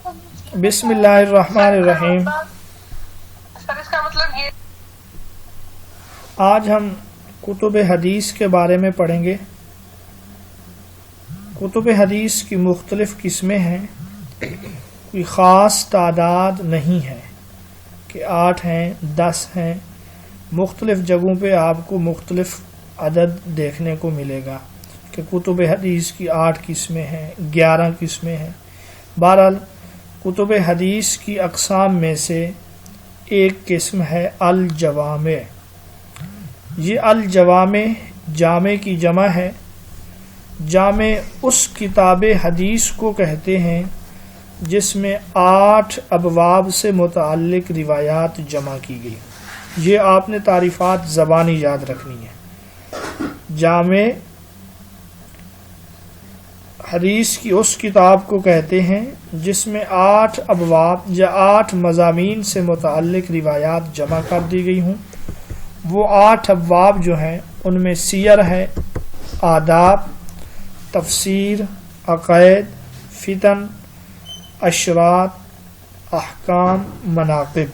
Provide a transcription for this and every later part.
بسم اللہ الرحمن الرحیم۔ سر اس کا مطلب یہ آج ہم کتب حدیث کے بارے میں پڑھیں گے۔ کتب حدیث کی مختلف قسمیں ہیں، کوئی خاص تعداد نہیں ہے کہ 8 ہیں 10 ہیں، مختلف جگہوں پہ آپ کو مختلف عدد دیکھنے کو ملے گا کہ کتب حدیث کی 8 قسمیں ہیں 11 قسمیں ہیں۔ بہرحال کتب حدیث کی اقسام میں سے ایک قسم ہے الجوامع۔ یہ الجوامع جامع کی جمع ہے۔ جامع اس کتاب حدیث کو کہتے ہیں جس میں 8 ابواب سے متعلق روایات جمع کی گئی۔ یہ آپ نے تعریفات زبانی یاد رکھنی ہے۔ جامع حدیث کی اس کتاب کو کہتے ہیں جس میں 8 ابواب یا 8 مضامین سے متعلق روایات جمع کر دی گئی ہوں۔ وہ 8 ابواب جو ہیں ان میں سیر ہے، آداب، تفسیر، عقائد، فتن، اشراط، احکام، مناقب۔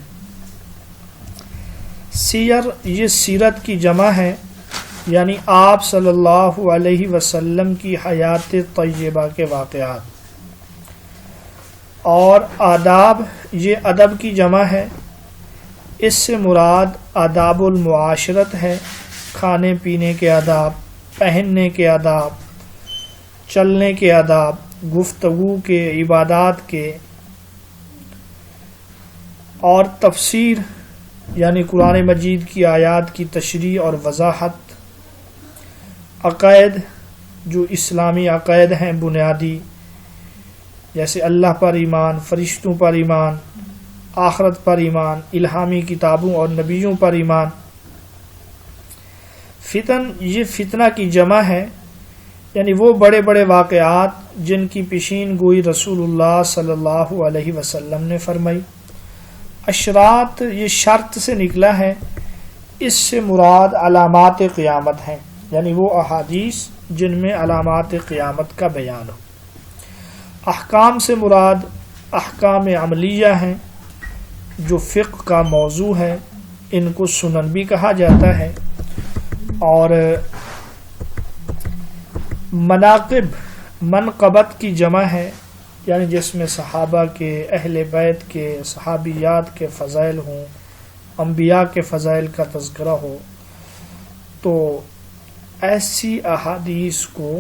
سیر یہ سیرت کی جمع ہے، یعنی آپ صلی اللہ علیہ وسلم کی حیات طیبہ کے واقعات۔ اور آداب یہ ادب کی جمع ہے، اس سے مراد آداب المعاشرت ہے، کھانے پینے کے آداب، پہننے کے آداب، چلنے کے آداب، گفتگو کے، عبادات کے۔ اور تفسیر یعنی قرآن مجید کی آیات کی تشریح اور وضاحت۔ عقائد جو اسلامی عقائد ہیں بنیادی، جیسے اللہ پر ایمان، فرشتوں پر ایمان، آخرت پر ایمان، الہامی کتابوں اور نبیوں پر ایمان۔ فتن یہ فتنہ کی جمع ہے، یعنی وہ بڑے بڑے واقعات جن کی پیشین گوئی رسول اللہ صلی اللہ علیہ وسلم نے فرمائی۔ اشراط یہ شرط سے نکلا ہے، اس سے مراد علامات قیامت ہیں، یعنی وہ احادیث جن میں علامات قیامت کا بیان ہو۔ احکام سے مراد احکام عملیہ ہیں جو فقہ کا موضوع ہے، ان کو سنن بھی کہا جاتا ہے۔ اور مناقب منقبت کی جمع ہے، یعنی جس میں صحابہ کے، اہل بیت کے، صحابیات کے فضائل ہوں، انبیاء کے فضائل کا تذکرہ ہو، تو ایسی احادیث کو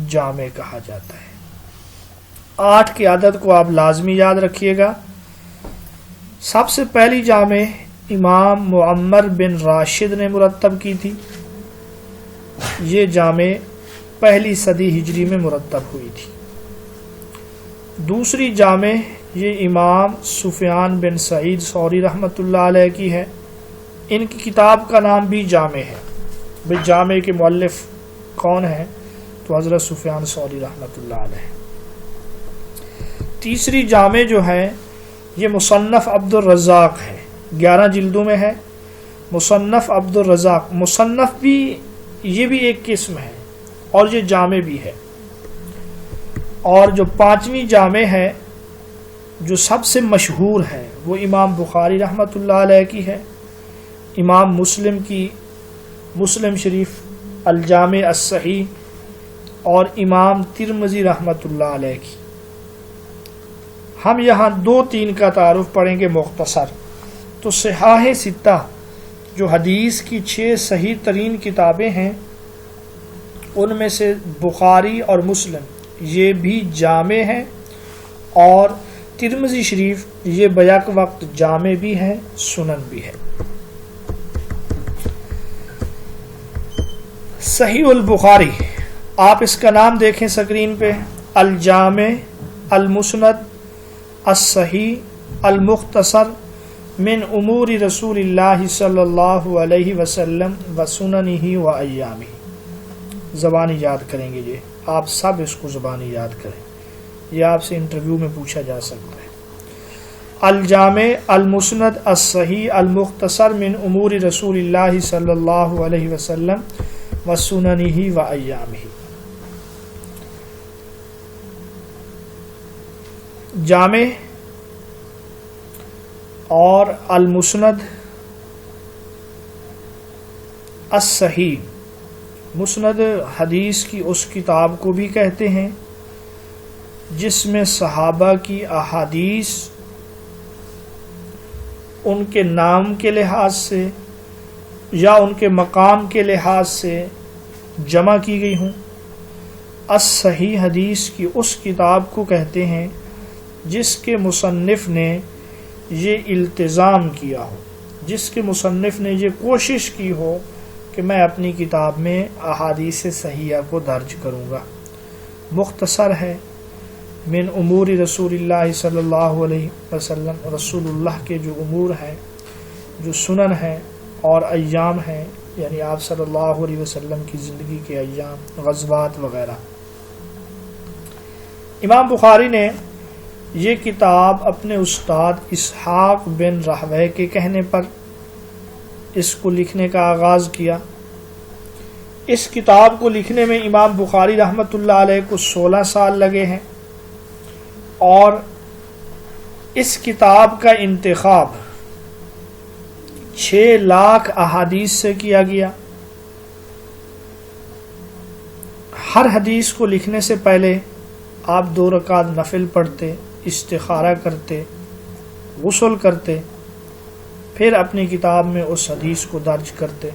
جامع کہا جاتا ہے۔ 8 کی عدد کو آپ لازمی یاد رکھیے گا۔ سب سے پہلی جامع امام معمر بن راشد نے مرتب کی تھی۔ یہ جامع پہلی صدی ہجری میں مرتب ہوئی تھی۔ دوسری جامع یہ امام سفیان بن سعید ثوری رحمۃ اللہ علیہ کی ہے۔ ان کی کتاب کا نام بھی جامع ہے۔ بھئی جامع کے مؤلف کون ہیں؟ تو حضرت سفیان ثوری رحمۃ اللہ علیہ۔ تیسری جامع جو ہے یہ مصنف عبد الرزاق ہے، 11 جلدوں میں ہے۔ مصنف عبد الرزاق، مصنف بھی یہ بھی ایک قسم ہے اور یہ جامع بھی ہے۔ اور جو 5ویں جامع ہے جو سب سے مشہور ہے وہ امام بخاری رحمۃ اللہ علیہ کی ہے۔ امام مسلم کی مسلم شریف الجامع الصحیح، اور امام ترمذی رحمۃ اللہ علیہ کی۔ ہم یہاں 2-3 کا تعارف پڑھیں گے مختصر۔ تو صحاح ستہ جو حدیث کی 6 صحیح ترین کتابیں ہیں، ان میں سے بخاری اور مسلم یہ بھی جامع ہیں، اور ترمذی شریف یہ بیک وقت جامع بھی ہے، سنن بھی ہے۔ صحیح البخاری، آپ اس کا نام دیکھیں سکرین پہ، الجامع المسند الصحیح المختصر من امور رسول اللہ صلی اللہ علیہ وسلم و سننہ و ایامہ۔ زبانی یاد کریں گے، یہ آپ سب اس کو زبانی یاد کریں، یہ آپ سے انٹرویو میں پوچھا جا سکتا ہے۔ الجامع المسند الصحیح المختصر من امور رسول اللہ صلی اللہ علیہ وسلم و سننہ و ایامہ۔ جامع اور المسند الصحیح، مسند حدیث کی اس کتاب کو بھی کہتے ہیں جس میں صحابہ کی احادیث ان کے نام کے لحاظ سے یا ان کے مقام کے لحاظ سے جمع کی گئی ہوں۔ الصحیح حدیث کی اس کتاب کو کہتے ہیں جس کے مصنف نے یہ التزام کیا ہو، جس کے مصنف نے یہ کوشش کی ہو کہ میں اپنی کتاب میں احادیث صحیحہ کو درج کروں گا۔ مختصر ہے، من امور رسول اللہ صلی اللہ علیہ وسلم، رسول اللہ کے جو امور ہیں، جو سنن ہیں اور ایام ہیں، یعنی آپ صلی اللہ علیہ وسلم کی زندگی کے ایام، غزوات وغیرہ۔ امام بخاری نے یہ کتاب اپنے استاد اسحاق بن راہویہ کے کہنے پر اس کو لکھنے کا آغاز کیا۔ اس کتاب کو لکھنے میں امام بخاری رحمۃ اللہ علیہ کو 16 سال لگے ہیں، اور اس کتاب کا انتخاب 6 لاکھ احادیث سے کیا گیا۔ ہر حدیث کو لکھنے سے پہلے آپ 2 رکعت نفل پڑھتے، استخارہ کرتے، غسل کرتے، پھر اپنی کتاب میں اس حدیث کو درج کرتے،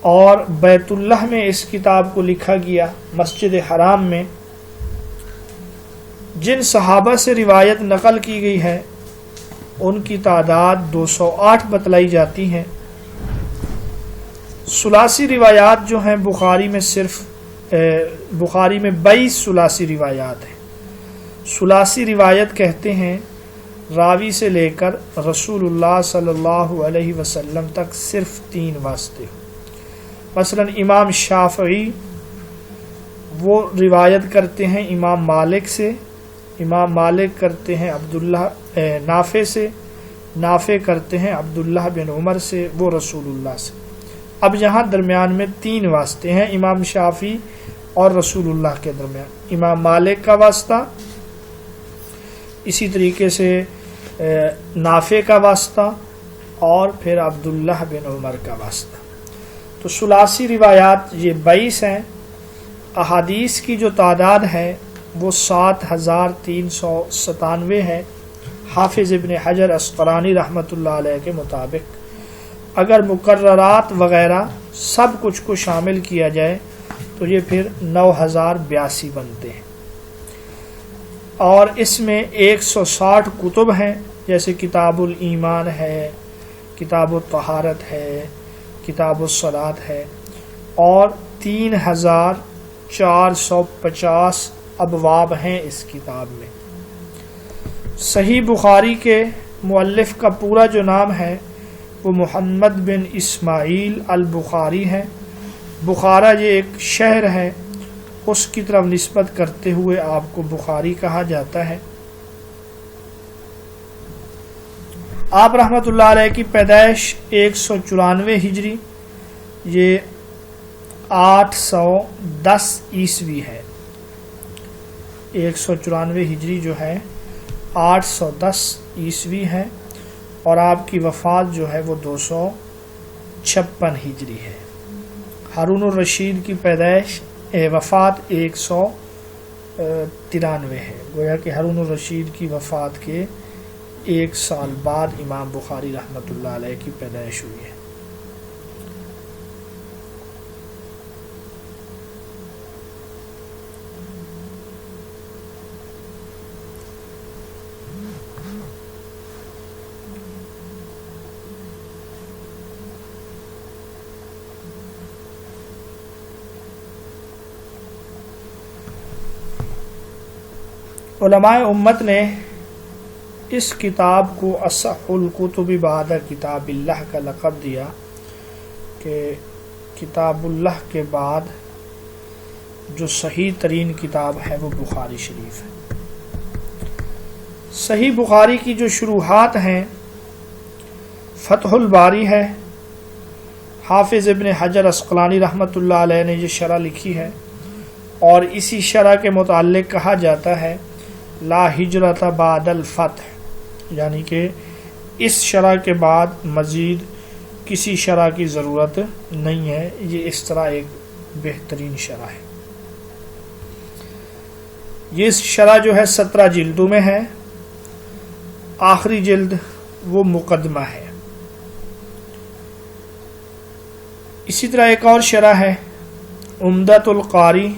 اور بیت اللہ میں اس کتاب کو لکھا گیا۔ مسجد حرام میں جن صحابہ سے روایت نقل کی گئی ہے ان کی تعداد 208 بتلائی جاتی ہے۔ ثلاثی روایات جو ہیں بخاری میں بخاری میں 22 ثلاثی روایات ہیں۔ ثلاثی روایت کہتے ہیں راوی سے لے کر رسول اللہ صلی اللہ علیہ وسلم تک صرف 3 واسطے۔ مثلا امام شافعی وہ روایت کرتے ہیں امام مالک سے، امام مالک کرتے ہیں نافع سے، نافع کرتے ہیں عبداللہ بن عمر سے، وہ رسول اللہ سے۔ اب یہاں درمیان میں 3 واسطے ہیں امام شافعی اور رسول اللہ کے درمیان۔ امام مالک کا واسطہ، اسی طریقے سے نافع کا واسطہ، اور پھر عبداللہ بن عمر کا واسطہ۔ تو ثلاثی روایات یہ 22 ہیں۔ احادیث کی جو تعداد ہے وہ 7397 ہے حافظ ابن حجر عسقلانی رحمۃ اللہ علیہ کے مطابق۔ اگر مقررات وغیرہ سب کچھ کو شامل کیا جائے تو یہ پھر 9082 بنتے ہیں، اور اس میں 160 کتب ہیں، جیسے کتاب الایمان ہے، کتاب الطہارت ہے، کتاب الصلاۃ ہے، اور 3450 ابواب ہیں اس کتاب میں۔ صحیح بخاری کے مؤلف کا پورا جو نام ہے وہ محمد بن اسماعیل البخاری ہے۔ بخارا یہ ایک شہر ہے، اس کی طرف نسبت کرتے ہوئے آپ کو بخاری کہا جاتا ہے۔ آپ رحمۃ اللہ علیہ کی پیدائش 194 ہجری، یہ 810 عیسوی ہے۔ 194 ہجری جو ہے 810 عیسوی ہے، اور آپ کی وفات جو ہے وہ 256 ہجری ہے۔ ہارون الرشید کی پیدائش وفات 193 ہے، گویا کہ ہارون الرشید کی وفات کے 1 سال بعد امام بخاری رحمۃ اللہ علیہ کی پیدائش ہوئی ہے۔ علماء امت نے اس کتاب کو اصح الکتب بعد کتاب اللہ کا لقب دیا کہ کتاب اللہ کے بعد جو صحیح ترین کتاب ہے وہ بخاری شریف ہے۔ صحیح بخاری کی جو شروحات ہیں فتح الباری ہے، حافظ ابن حجر عسقلانی رحمۃ اللہ علیہ نے یہ شرح لکھی ہے، اور اسی شرح کے متعلق کہا جاتا ہے لا ہجرت بعد الفتح، یعنی کہ اس شرح کے بعد مزید کسی شرح کی ضرورت نہیں ہے، یہ اس طرح ایک بہترین شرح ہے۔ یہ شرح جو ہے 17 جلدوں میں ہے، آخری جلد وہ مقدمہ ہے۔ اسی طرح ایک اور شرح ہے عمدۃ القاری،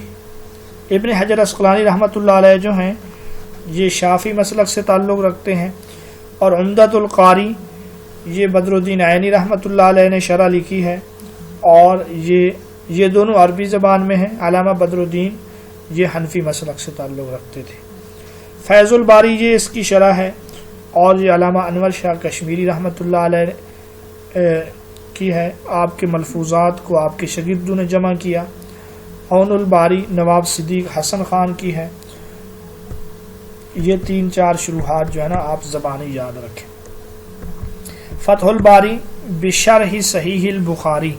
ابن حجر عسقلانی رحمۃ اللہ علیہ جو ہیں یہ شافعی مسلک سے تعلق رکھتے ہیں، اور عمدۃ القاری یہ بدر الدین عینی رحمۃ اللہ علیہ نے شرح لکھی ہے، اور یہ دونوں عربی زبان میں ہیں۔ علامہ بدر الدین یہ حنفی مسلک سے تعلق رکھتے تھے۔ فیض الباری یہ اس کی شرح ہے، اور یہ علامہ انور شاہ کشمیری رحمۃ اللہ علیہ کی ہے۔ آپ کے ملفوظات کو آپ کے شاگردوں نے جمع کیا۔ عون الباری نواب صدیق حسن خان کی ہے۔ یہ 3-4 شروحات جو ہے نا آپ زبانی یاد رکھیں۔ فتح الباری بشرح صحیح البخاری،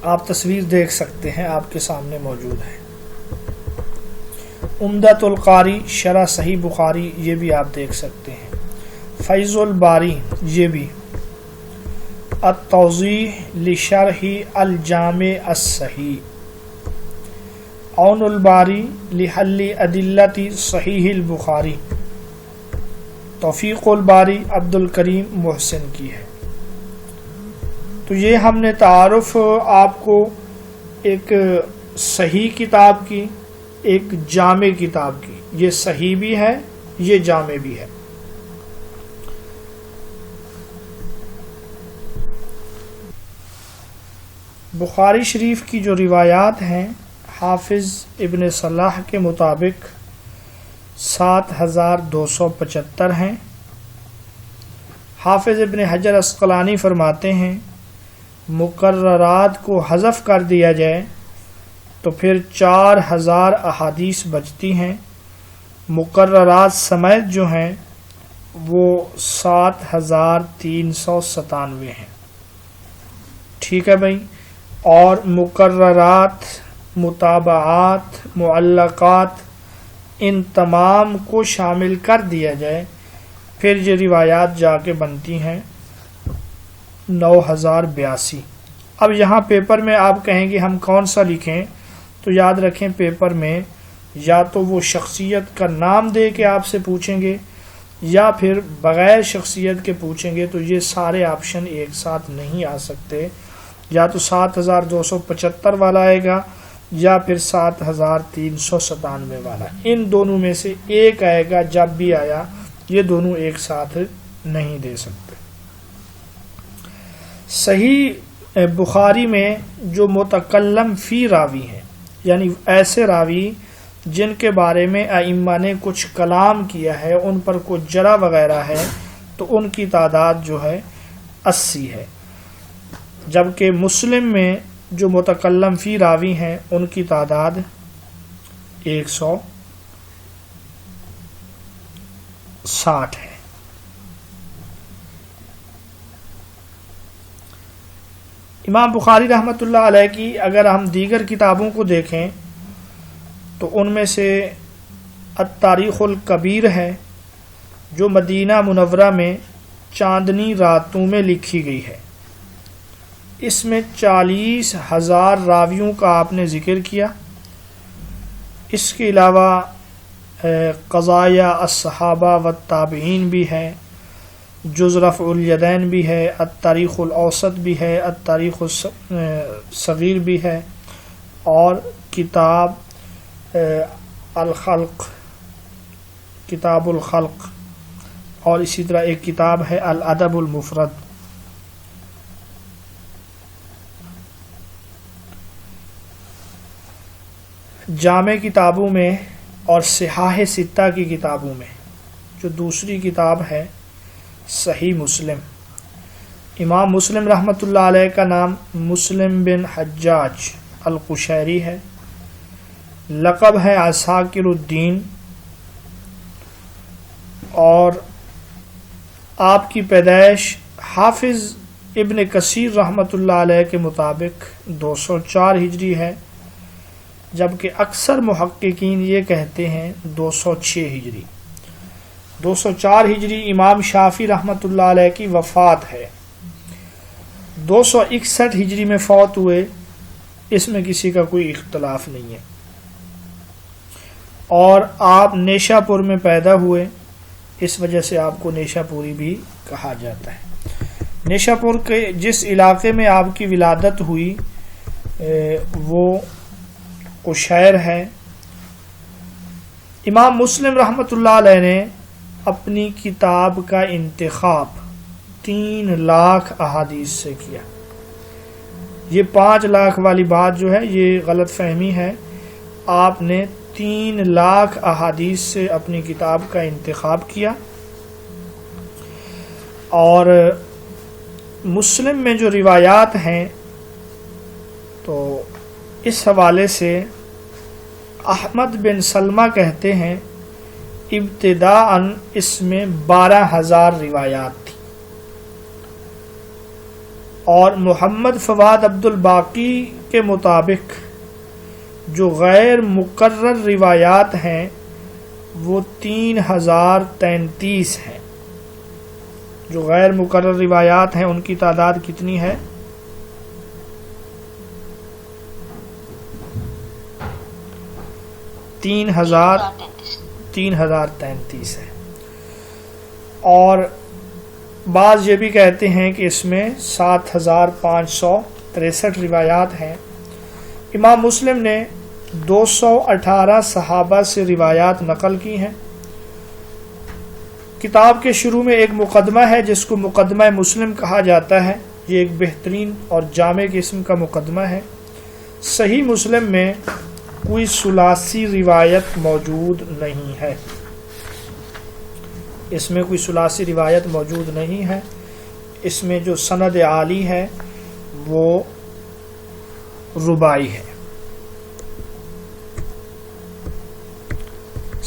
آپ تصویر دیکھ سکتے ہیں، آپ کے سامنے موجود ہے۔ عمدۃ القاری شرح صحیح بخاری، یہ بھی آپ دیکھ سکتے ہیں۔ فیض الباری یہ بھی، التوضیح لشرح الجامع الصحیح، عون الباری لحل ادلۃ صحیح البخاری، توفیق الباری عبد الکریم محسن کی ہے۔ تو یہ ہم نے تعارف آپ کو ایک صحیح کتاب کی، ایک جامع کتاب کی، یہ صحیح بھی ہے، یہ جامع بھی ہے۔ بخاری شریف کی جو روایات ہیں حافظ ابن صلاح کے مطابق 7275 ہیں۔ حافظ ابن حجر عسقلانی فرماتے ہیں مقررات کو حذف کر دیا جائے تو پھر 4000 احادیث بچتی ہیں، مقررات سمیت جو ہیں وہ 7397 ہیں۔ ٹھیک ہے بھائی، اور مقررات، متابعات، معلقات، ان تمام کو شامل کر دیا جائے پھر یہ روایات جا کے بنتی ہیں 9082۔ اب یہاں پیپر میں آپ کہیں گے ہم کون سا لکھیں، تو یاد رکھیں پیپر میں یا تو وہ شخصیت کا نام دے کے آپ سے پوچھیں گے یا پھر بغیر شخصیت کے پوچھیں گے، تو یہ سارے آپشن ایک ساتھ نہیں آ سکتے، یا تو 7275 والا آئے گا یا پھر 7397 والا، ان دونوں میں سے ایک آئے گا۔ جب بھی آیا یہ دونوں ایک ساتھ نہیں دے سکتے۔ صحیح بخاری میں جو متکلم فی راوی ہیں، یعنی ایسے راوی جن کے بارے میں ائمہ نے کچھ کلام کیا ہے، ان پر کچھ جرح وغیرہ ہے، تو ان کی تعداد جو ہے 80 ہے، جبکہ مسلم میں جو متکلم فی راوی ہیں ان کی تعداد 160 ہے۔ امام بخاری رحمۃ اللہ علیہ کی اگر ہم دیگر کتابوں کو دیکھیں تو ان میں سے التاریخ الکبیر ہے جو مدینہ منورہ میں چاندنی راتوں میں لکھی گئی ہے۔ اس میں 40,000 راویوں کا آپ نے ذکر کیا۔ اس کے علاوہ قضایا الصحابہ والتابعین بھی ہے، جز رفع الیدین بھی ہے، التاریخ الاوسط بھی ہے، التاریخ الصغیر بھی ہے، اور کتاب الخلق، کتاب الخلق، اور اسی طرح ایک کتاب ہے الادب المفرد۔ جامع کتابوں میں اور صحاح ستہ کی کتابوں میں جو دوسری کتاب ہے صحیح مسلم، امام مسلم رحمۃ اللہ علیہ کا نام مسلم بن حجاج القشیری ہے، لقب ہے عساکر الدین، اور آپ کی پیدائش حافظ ابن کثیر رحمۃ اللہ علیہ کے مطابق 204 ہجری ہے، جبکہ اکثر محققین یہ کہتے ہیں 206 ہجری 204 ہجری امام شافعی رحمۃ اللہ علیہ کی وفات ہے. 261 ہجری میں فوت ہوئے، اس میں کسی کا کوئی اختلاف نہیں ہے. اور آپ نیشا پور میں پیدا ہوئے، اس وجہ سے آپ کو نیشا پوری بھی کہا جاتا ہے. نیشا پور کے جس علاقے میں آپ کی ولادت ہوئی وہ قشیر ہے. امام مسلم رحمۃ اللہ علیہ نے اپنی کتاب کا انتخاب 3 لاکھ احادیث سے کیا. یہ 5 لاکھ والی بات جو ہے یہ غلط فہمی ہے. آپ نے 3 لاکھ احادیث سے اپنی کتاب کا انتخاب کیا. اور مسلم میں جو روایات ہیں تو اس حوالے سے احمد بن سلمہ کہتے ہیں ابتداءً اس میں 12,000 روایات تھی. اور محمد فواد عبد الباقی کے مطابق جو غیر مقرر روایات ہیں وہ 3,033 ہیں. جو غیر مقرر روایات ہیں ان کی تعداد کتنی ہے؟ 3,033 ہے. اور بعض یہ بھی کہتے ہیں کہ اس میں 7,563 روایات ہیں. امام مسلم نے 218 صحابہ سے روایات نقل کی ہیں. کتاب کے شروع میں ایک مقدمہ ہے جس کو مقدمہ مسلم کہا جاتا ہے. یہ ایک بہترین اور جامع قسم کا مقدمہ ہے. صحیح مسلم میں کوئی ثلاثی روایت موجود نہیں ہے. اس میں کوئی ثلاثی روایت موجود نہیں ہے. اس میں جو سند عالی ہے وہ رباعی ہے.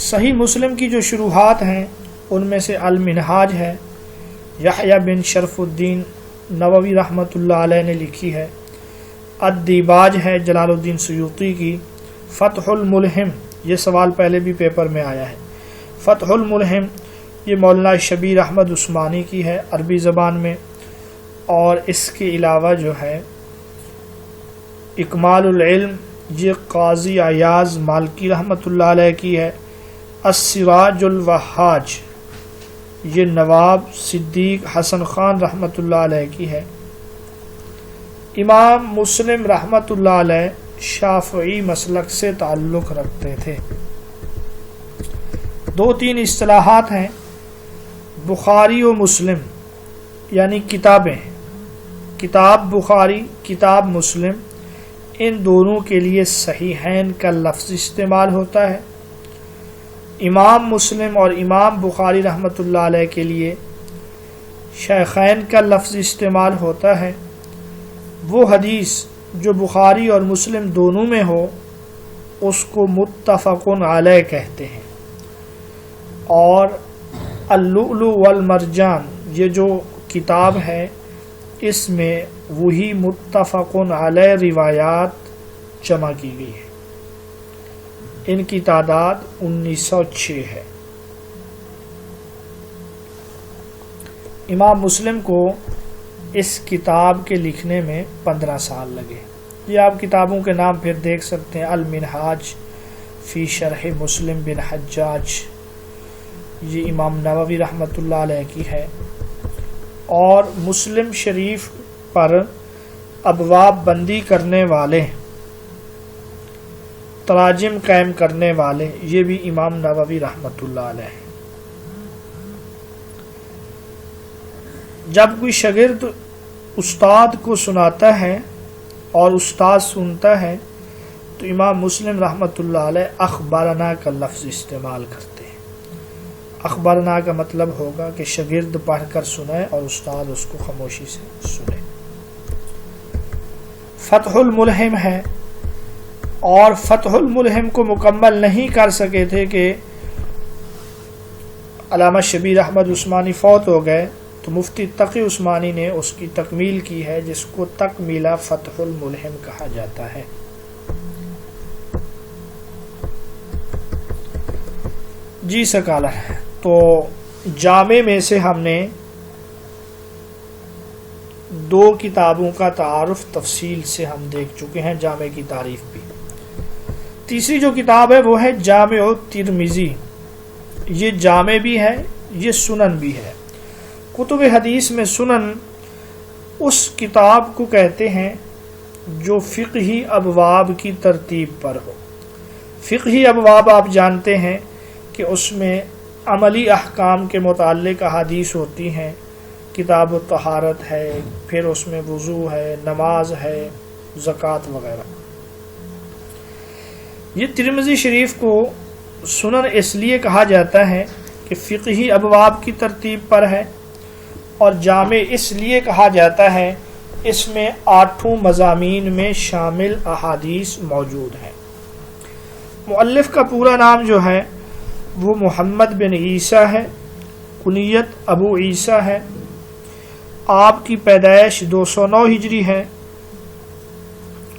صحیح مسلم کی جو شروحات ہیں ان میں سے المنہاج ہے، یحییٰ بن شرف الدین نووی رحمۃ اللہ علیہ نے لکھی ہے. الدیباج ہے جلال الدین سیوطی کی. فتح الملہم، یہ سوال پہلے بھی پیپر میں آیا ہے. فتح الملہم یہ مولانا شبیر احمد عثمانی کی ہے عربی زبان میں. اور اس کے علاوہ جو ہے اکمال العلم یہ قاضی ایاز مالکی رحمۃ اللہ علیہ کی ہے. السراج الوہاج یہ نواب صدیق حسن خان رحمۃ اللہ علیہ کی ہے. امام مسلم رحمۃ اللہ علیہ شافعی مسلک سے تعلق رکھتے تھے. 2-3 اصطلاحات ہیں. بخاری و مسلم یعنی کتابیں، کتاب بخاری کتاب مسلم، ان دونوں کے لیے صحیحین کا لفظ استعمال ہوتا ہے. امام مسلم اور امام بخاری رحمۃ اللہ علیہ کے لیے شیخین کا لفظ استعمال ہوتا ہے. وہ حدیث جو بخاری اور مسلم دونوں میں ہو اس کو متفق علیہ کہتے ہیں. اور اللؤلؤ والمرجان یہ جو کتاب ہے اس میں وہی متفق علیہ روایات جمع کی گئی ہے. ان کی تعداد 1906 ہے. امام مسلم کو اس کتاب کے لکھنے میں 15 سال لگے. یہ آپ کتابوں کے نام پھر دیکھ سکتے ہیں. المنہاج فی شرح مسلم بن حجاج یہ امام نووی رحمۃ اللہ علیہ کی ہے. اور مسلم شریف پر ابواب بندی کرنے والے، تراجم قائم کرنے والے یہ بھی امام نووی رحمۃ اللہ علیہ ہیں. جب کوئی شاگرد استاد کو سناتا ہے اور استاد سنتا ہے تو امام مسلم رحمۃ اللہ علیہ اخبارنا کا لفظ استعمال کرتے ہیں. اخبارنا کا مطلب ہوگا کہ شاگرد پڑھ کر سنائے اور استاد اس کو خاموشی سے سنے. فتح الملہم ہے. اور فتح الملہم کو مکمل نہیں کر سکے تھے کہ علامہ شبیر احمد عثمانی فوت ہو گئے تو مفتی تقی عثمانی نے اس کی تکمیل کی ہے جس کو تکمیلہ فتح الملہم کہا جاتا ہے. جی سکالر ہے. تو جامع میں سے ہم نے 2 کتابوں کا تعارف تفصیل سے ہم دیکھ چکے ہیں، جامع کی تعریف بھی. تیسری جو کتاب ہے وہ ہے جامع ترمذی. یہ جامع بھی ہے، یہ سنن بھی ہے. کتب حدیث میں سنن اس کتاب کو کہتے ہیں جو فقہی ابواب کی ترتیب پر ہو. فقہی ابواب آپ جانتے ہیں کہ اس میں عملی احکام کے متعلق احادیث ہوتی ہیں. کتاب الطہارت ہے، پھر اس میں وضو ہے، نماز ہے، زکوٰۃ وغیرہ. یہ ترمذی شریف کو سنن اس لیے کہا جاتا ہے کہ فقہی ابواب کی ترتیب پر ہے، اور جامع اس لیے کہا جاتا ہے اس میں 8 مضامین میں شامل احادیث موجود ہیں. مؤلف کا پورا نام جو ہے وہ محمد بن عیسیٰ ہے، کنیت ابو عیسیٰ ہے. آپ کی پیدائش 209 ہجری ہے،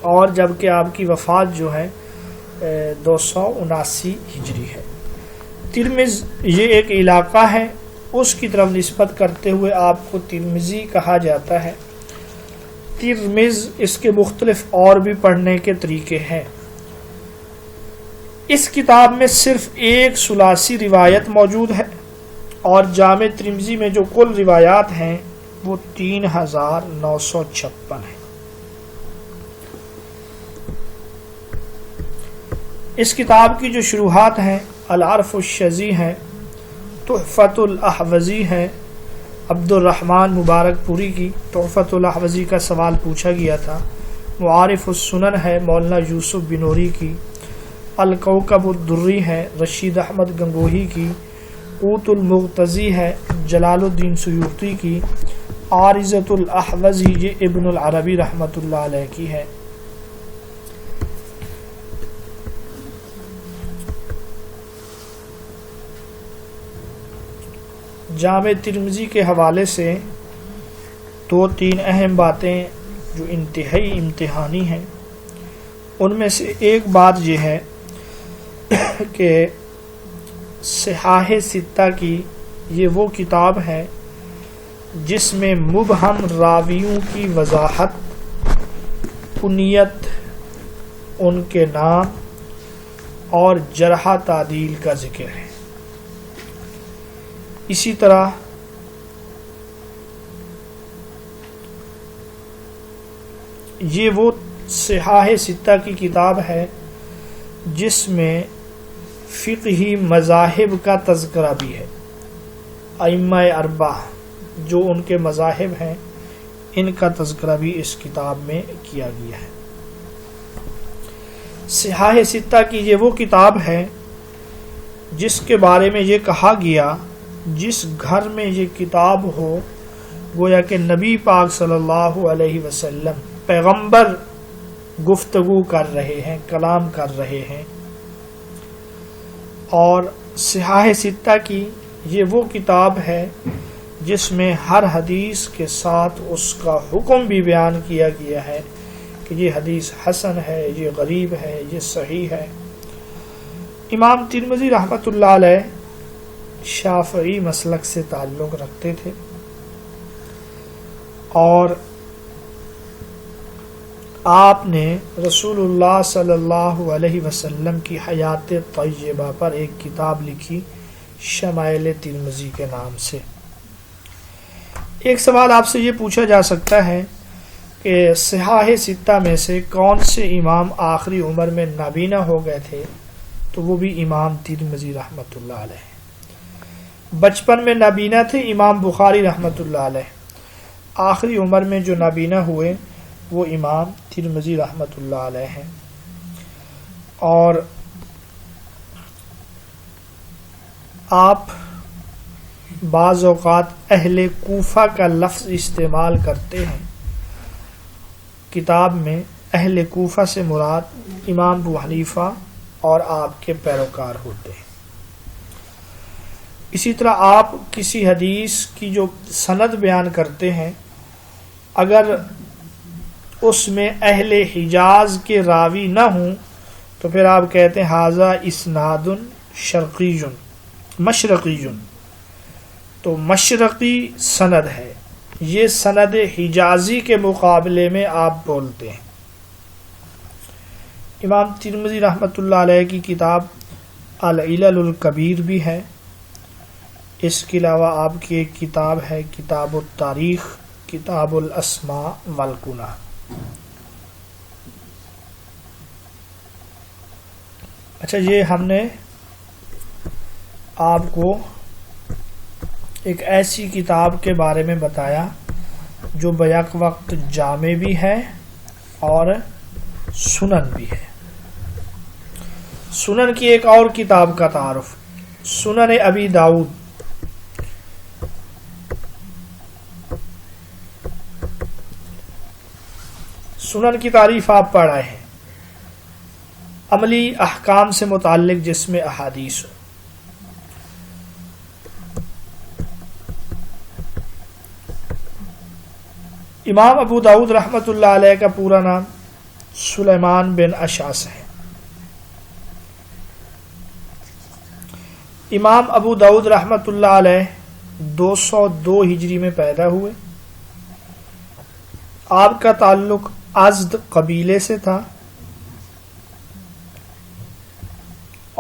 اور جبکہ آپ کی وفات جو ہے 279 ہجری ہے. ترمز یہ ایک علاقہ ہے، اس کی طرف نسبت کرتے ہوئے آپ کو ترمذی کہا جاتا ہے. ترمز اس کے مختلف اور بھی پڑھنے کے طریقے ہیں. اس کتاب میں صرف ایک ثلاثی روایت موجود ہے، اور جامع ترمذی میں جو کل روایات ہیں وہ 3956 ہیں. اس کتاب کی جو شروحات ہیں العرف الشذی ہیں، تحفۃ الاحوذی ہے، عبد الرحمن مبارک پوری کی. تحفۃ الاحوذی کا سوال پوچھا گیا تھا. معارف السنن ہے مولانا یوسف بنوری کی. الکوکب الدری ہے رشید احمد گنگوہی کی. قوت المغتزی ہے جلال الدین سیوطی کی. عارضۃ الاحوذی یہ ابن العربی رحمۃ اللہ علیہ کی ہے. جامع ترمذی کے حوالے سے 2-3 اہم باتیں جو انتہائی امتحانی ہیں. ان میں سے ایک بات یہ ہے کہ صحاح ستہ کی یہ وہ کتاب ہے جس میں مبہم راویوں کی وضاحت، کنیت، ان کے نام اور جرح تعدیل کا ذکر ہے. اسی طرح یہ وہ صحاح ستہ کی کتاب ہے جس میں فقہی مذاہب کا تذکرہ بھی ہے. ائمہ اربعہ جو ان کے مذاہب ہیں ان کا تذکرہ بھی اس کتاب میں کیا گیا ہے. صحاح ستہ کی یہ وہ کتاب ہے جس کے بارے میں یہ کہا گیا جس گھر میں یہ کتاب ہو گویا کہ نبی پاک صلی اللہ علیہ وسلم پیغمبر گفتگو کر رہے ہیں، کلام کر رہے ہیں. اور صحاح ستہ کی یہ وہ کتاب ہے جس میں ہر حدیث کے ساتھ اس کا حکم بھی بیان کیا گیا ہے کہ یہ حدیث حسن ہے، یہ غریب ہے، یہ صحیح ہے. امام ترمذی رحمۃ اللہ علیہ شافعی مسلک سے تعلق رکھتے تھے، اور آپ نے رسول اللہ صلی اللہ علیہ وسلم کی حیات طیبہ پر ایک کتاب لکھی شمائل ترمذی کے نام سے. ایک سوال آپ سے یہ پوچھا جا سکتا ہے کہ صحاح ستہ میں سے کون سے امام آخری عمر میں نابینا ہو گئے تھے؟ تو وہ بھی امام ترمذی رحمۃ اللہ علیہ. بچپن میں نابینا تھے امام بخاری رحمۃ اللہ علیہ. آخری عمر میں جو نابینا ہوئے وہ امام ترمذی رحمۃ اللہ علیہ ہیں. اور آپ بعض اوقات اہل کوفہ کا لفظ استعمال کرتے ہیں. کتاب میں اہل کوفہ سے مراد امام ابو حنیفہ اور آپ کے پیروکار ہوتے ہیں. اسی طرح آپ کسی حدیث کی جو سند بیان کرتے ہیں اگر اس میں اہل حجاز کے راوی نہ ہوں تو پھر آپ کہتے ہیں ھذا اسناد شرقی. مشرقی تو مشرقی سند ہے، یہ سند حجازی کے مقابلے میں آپ بولتے ہیں۔ امام ترمذی رحمۃ اللہ علیہ کی کتاب العلل الکبیر بھی ہے، اس کے علاوہ آپ کی ایک کتاب ہے کتاب التاریخ، کتاب الاسماء والکنہ۔ اچھا، یہ ہم نے آپ کو ایک ایسی کتاب کے بارے میں بتایا جو بیک وقت جامع بھی ہے اور سنن بھی ہے۔ سنن کی ایک اور کتاب کا تعارف، سنن ابی داؤد۔ سنن کی تعریف آپ پڑھ رہے ہیں، عملی احکام سے متعلق جس میں احادیث ہو۔ امام ابو داؤد رحمۃ اللہ علیہ کا پورا نام سلیمان بن اشعث ہے۔ امام ابو داؤد رحمۃ اللہ علیہ 202 ہجری میں پیدا ہوئے۔ آپ کا تعلق ازد قبیلے سے تھا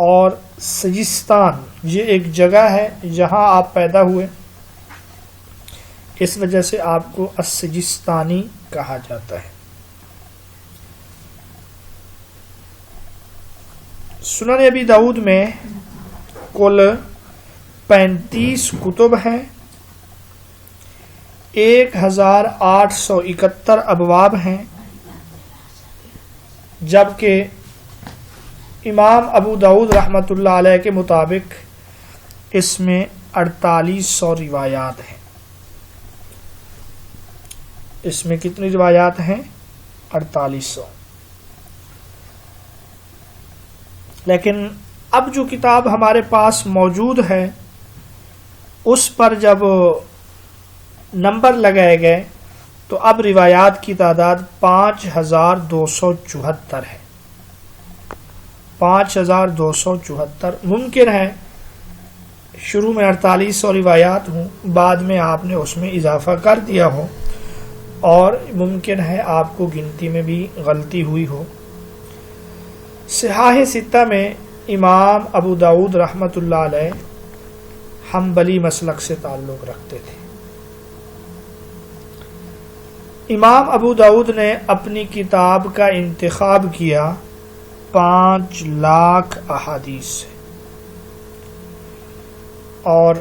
اور سجستان یہ ایک جگہ ہے جہاں آپ پیدا ہوئے، اس وجہ سے آپ کو السجستانی کہا جاتا ہے۔ سنن ابی داؤد میں کل 35 کتب ہیں، 1871 ابواب ہیں، جبکہ امام ابو داؤد رحمۃ اللہ علیہ کے مطابق اس میں 4800 روایات ہیں۔ اس میں کتنی روایات ہیں؟ 4800۔ لیکن اب جو کتاب ہمارے پاس موجود ہے اس پر جب نمبر لگائے گئے تو اب روایات کی تعداد 5274 ہے۔ 5274 ممکن ہے شروع میں 4800 روایات ہوں، بعد میں آپ نے اس میں اضافہ کر دیا ہو، اور ممکن ہے آپ کو گنتی میں بھی غلطی ہوئی ہو۔ صحاح ستہ میں امام ابو داؤد رحمۃ اللہ علیہ حنبلی مسلک سے تعلق رکھتے تھے۔ امام ابو داؤد نے اپنی کتاب کا انتخاب کیا 5 لاکھ احادیث سے، اور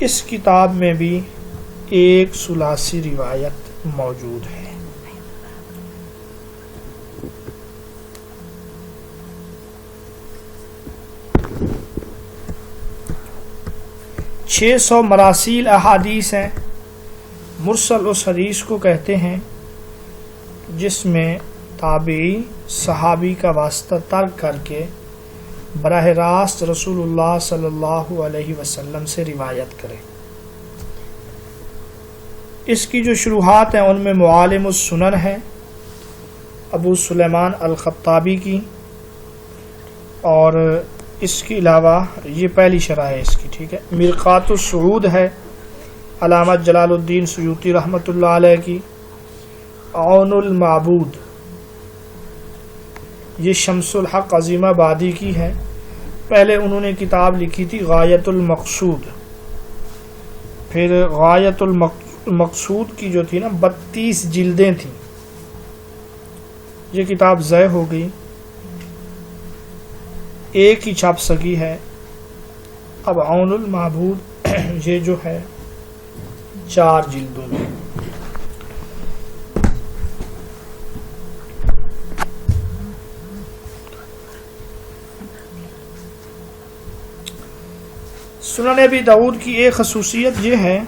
اس کتاب میں بھی ایک ثلاثی روایت موجود ہے۔ چھ 600 مراسیل احادیث ہیں۔ مرسل اس حدیث کو کہتے ہیں جس میں تابعی صحابی کا واسطہ ترک کر کے براہ راست رسول اللہ صلی اللہ علیہ وسلم سے روایت کرے۔ اس کی جو شروحات ہیں ان میں معالم السنن ہے ابو سلیمان الخطابی کی، اور اس کے علاوہ یہ پہلی شرح ہے اس کی، ٹھیک ہے۔ مرقات السعود ہے علامہ جلال الدین سیوطی رحمۃ اللہ علیہ کی۔ عون المعبود یہ شمس الحق عظیم آبادی کی ہے۔ پہلے انہوں نے کتاب لکھی تھی غایت المقصود، پھر غایت المقصود کی جو تھی نا 32 جلدیں تھیں، یہ کتاب ضائع ہو گئی، ایک ہی چھپ سکی ہے۔ اب عون المعبود یہ جو ہے 4 جلدوں میں۔ سنن ابی داؤد کی ایک خصوصیت یہ ہے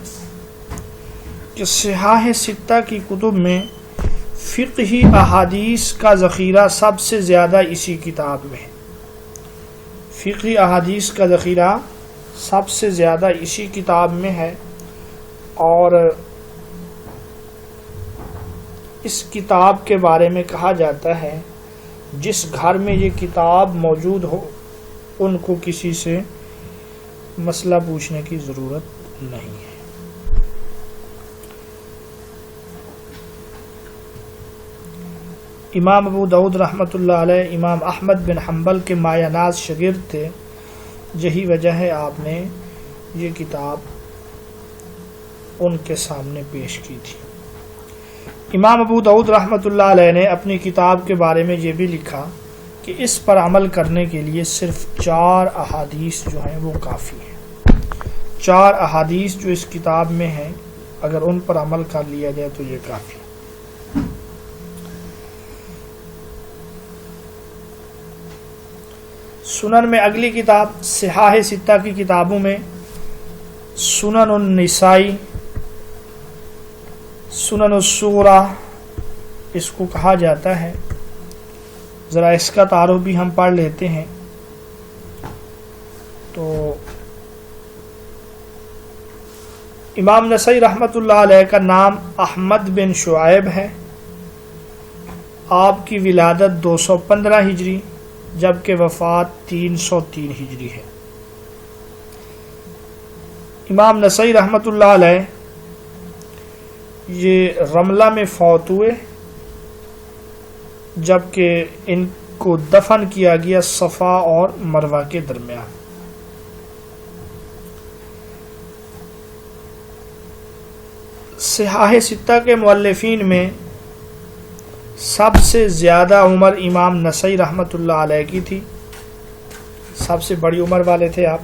کہ صحاح ستہ کی کتب میں فقہی احادیث کا ذخیرہ سب سے زیادہ اسی کتاب میں ہے۔ فقہی احادیث کا ذخیرہ سب سے زیادہ اسی کتاب میں ہے، اور اس کتاب کے بارے میں کہا جاتا ہے جس گھر میں یہ کتاب موجود ہو ان کو کسی سے مسئلہ پوچھنے کی ضرورت نہیں ہے۔ امام ابو داؤد رحمۃ اللہ علیہ امام احمد بن حنبل کے مایہ ناز شاگرد تھے، یہی وجہ ہے آپ نے یہ کتاب ان کے سامنے پیش کی تھی۔ امام ابو داؤد رحمۃ اللہ علیہ نے اپنی کتاب کے بارے میں یہ بھی لکھا کہ اس پر عمل کرنے کے لیے صرف 4 احادیث جو ہیں وہ کافی ہیں۔ 4 احادیث جو اس کتاب میں ہیں اگر ان پر عمل کر لیا جائے تو یہ کافی ہے۔ سنن میں اگلی کتاب صحاح ستہ کی کتابوں میں سنن النسائی، سنن الصغریٰ اس کو کہا جاتا ہے۔ ذرا اس کا تعارف بھی ہم پڑھ لیتے ہیں۔ تو امام نسائی رحمۃ اللہ علیہ کا نام احمد بن شعیب ہے۔ آپ کی ولادت 215 ہجری جبکہ وفات 303 ہجری ہے۔ امام نسائی رحمۃ اللہ علیہ یہ رملہ میں فوت ہوئے جبکہ ان کو دفن کیا گیا صفا اور مروہ کے درمیان۔ صحاح ستہ کے مؤلفین میں سب سے زیادہ عمر امام نسائی رحمۃ اللہ علیہ کی تھی، سب سے بڑی عمر والے تھے آپ،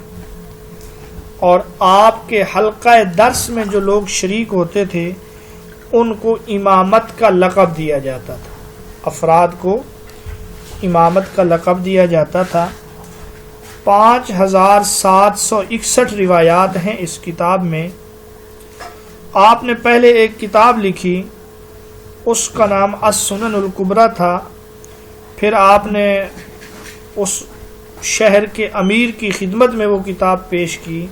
اور آپ کے حلقہ درس میں جو لوگ شریک ہوتے تھے ان کو امامت کا لقب دیا جاتا تھا، افراد کو امامت کا لقب دیا جاتا تھا۔ 5761 روایات ہیں اس کتاب میں۔ آپ نے پہلے ایک کتاب لکھی، اس کا نام السنن الکبریٰ تھا، پھر آپ نے اس شہر کے امیر کی خدمت میں وہ کتاب پیش کی۔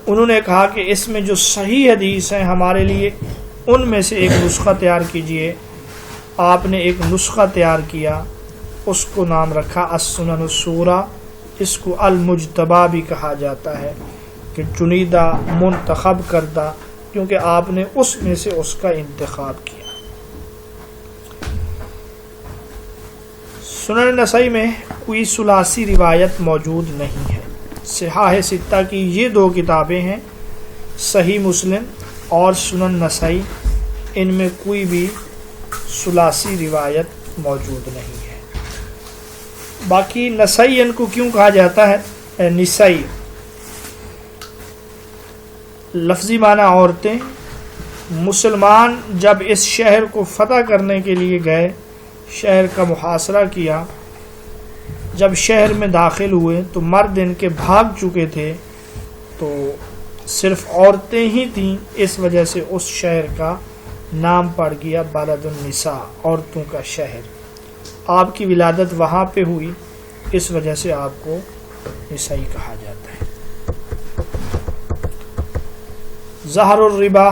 انہوں نے کہا کہ اس میں جو صحیح حدیث ہیں ہمارے لیے ان میں سے ایک نسخہ تیار کیجئے۔ آپ نے ایک نسخہ تیار کیا، اس کو نام رکھا السنن الصغریٰ، اس کو المجتبیٰ بھی کہا جاتا ہے کہ چنیدہ منتخب کردہ، کیونکہ آپ نے اس میں سے اس کا انتخاب کیا۔ سنن نسائی میں کوئی ثلاثی روایت موجود نہیں ہے۔ صحاح ستہ کی یہ 2 کتابیں ہیں، صحیح مسلم اور سنن نسائی، ان میں کوئی بھی ثلاثی روایت موجود نہیں ہے۔ باقی نسائی ان کو کیوں کہا جاتا ہے نسائی؟ لفظی معنی عورتیں۔ مسلمان جب اس شہر کو فتح کرنے کے لیے گئے، شہر کا محاصرہ کیا، جب شہر میں داخل ہوئے تو مرد ان کے بھاگ چکے تھے، تو صرف عورتیں ہی تھیں، اس وجہ سے اس شہر کا نام پڑ گیا بلد النساء، عورتوں کا شہر۔ آپ کی ولادت وہاں پہ ہوئی، اس وجہ سے آپ کو نسائی کہا جاتا ہے۔ ظہر الربا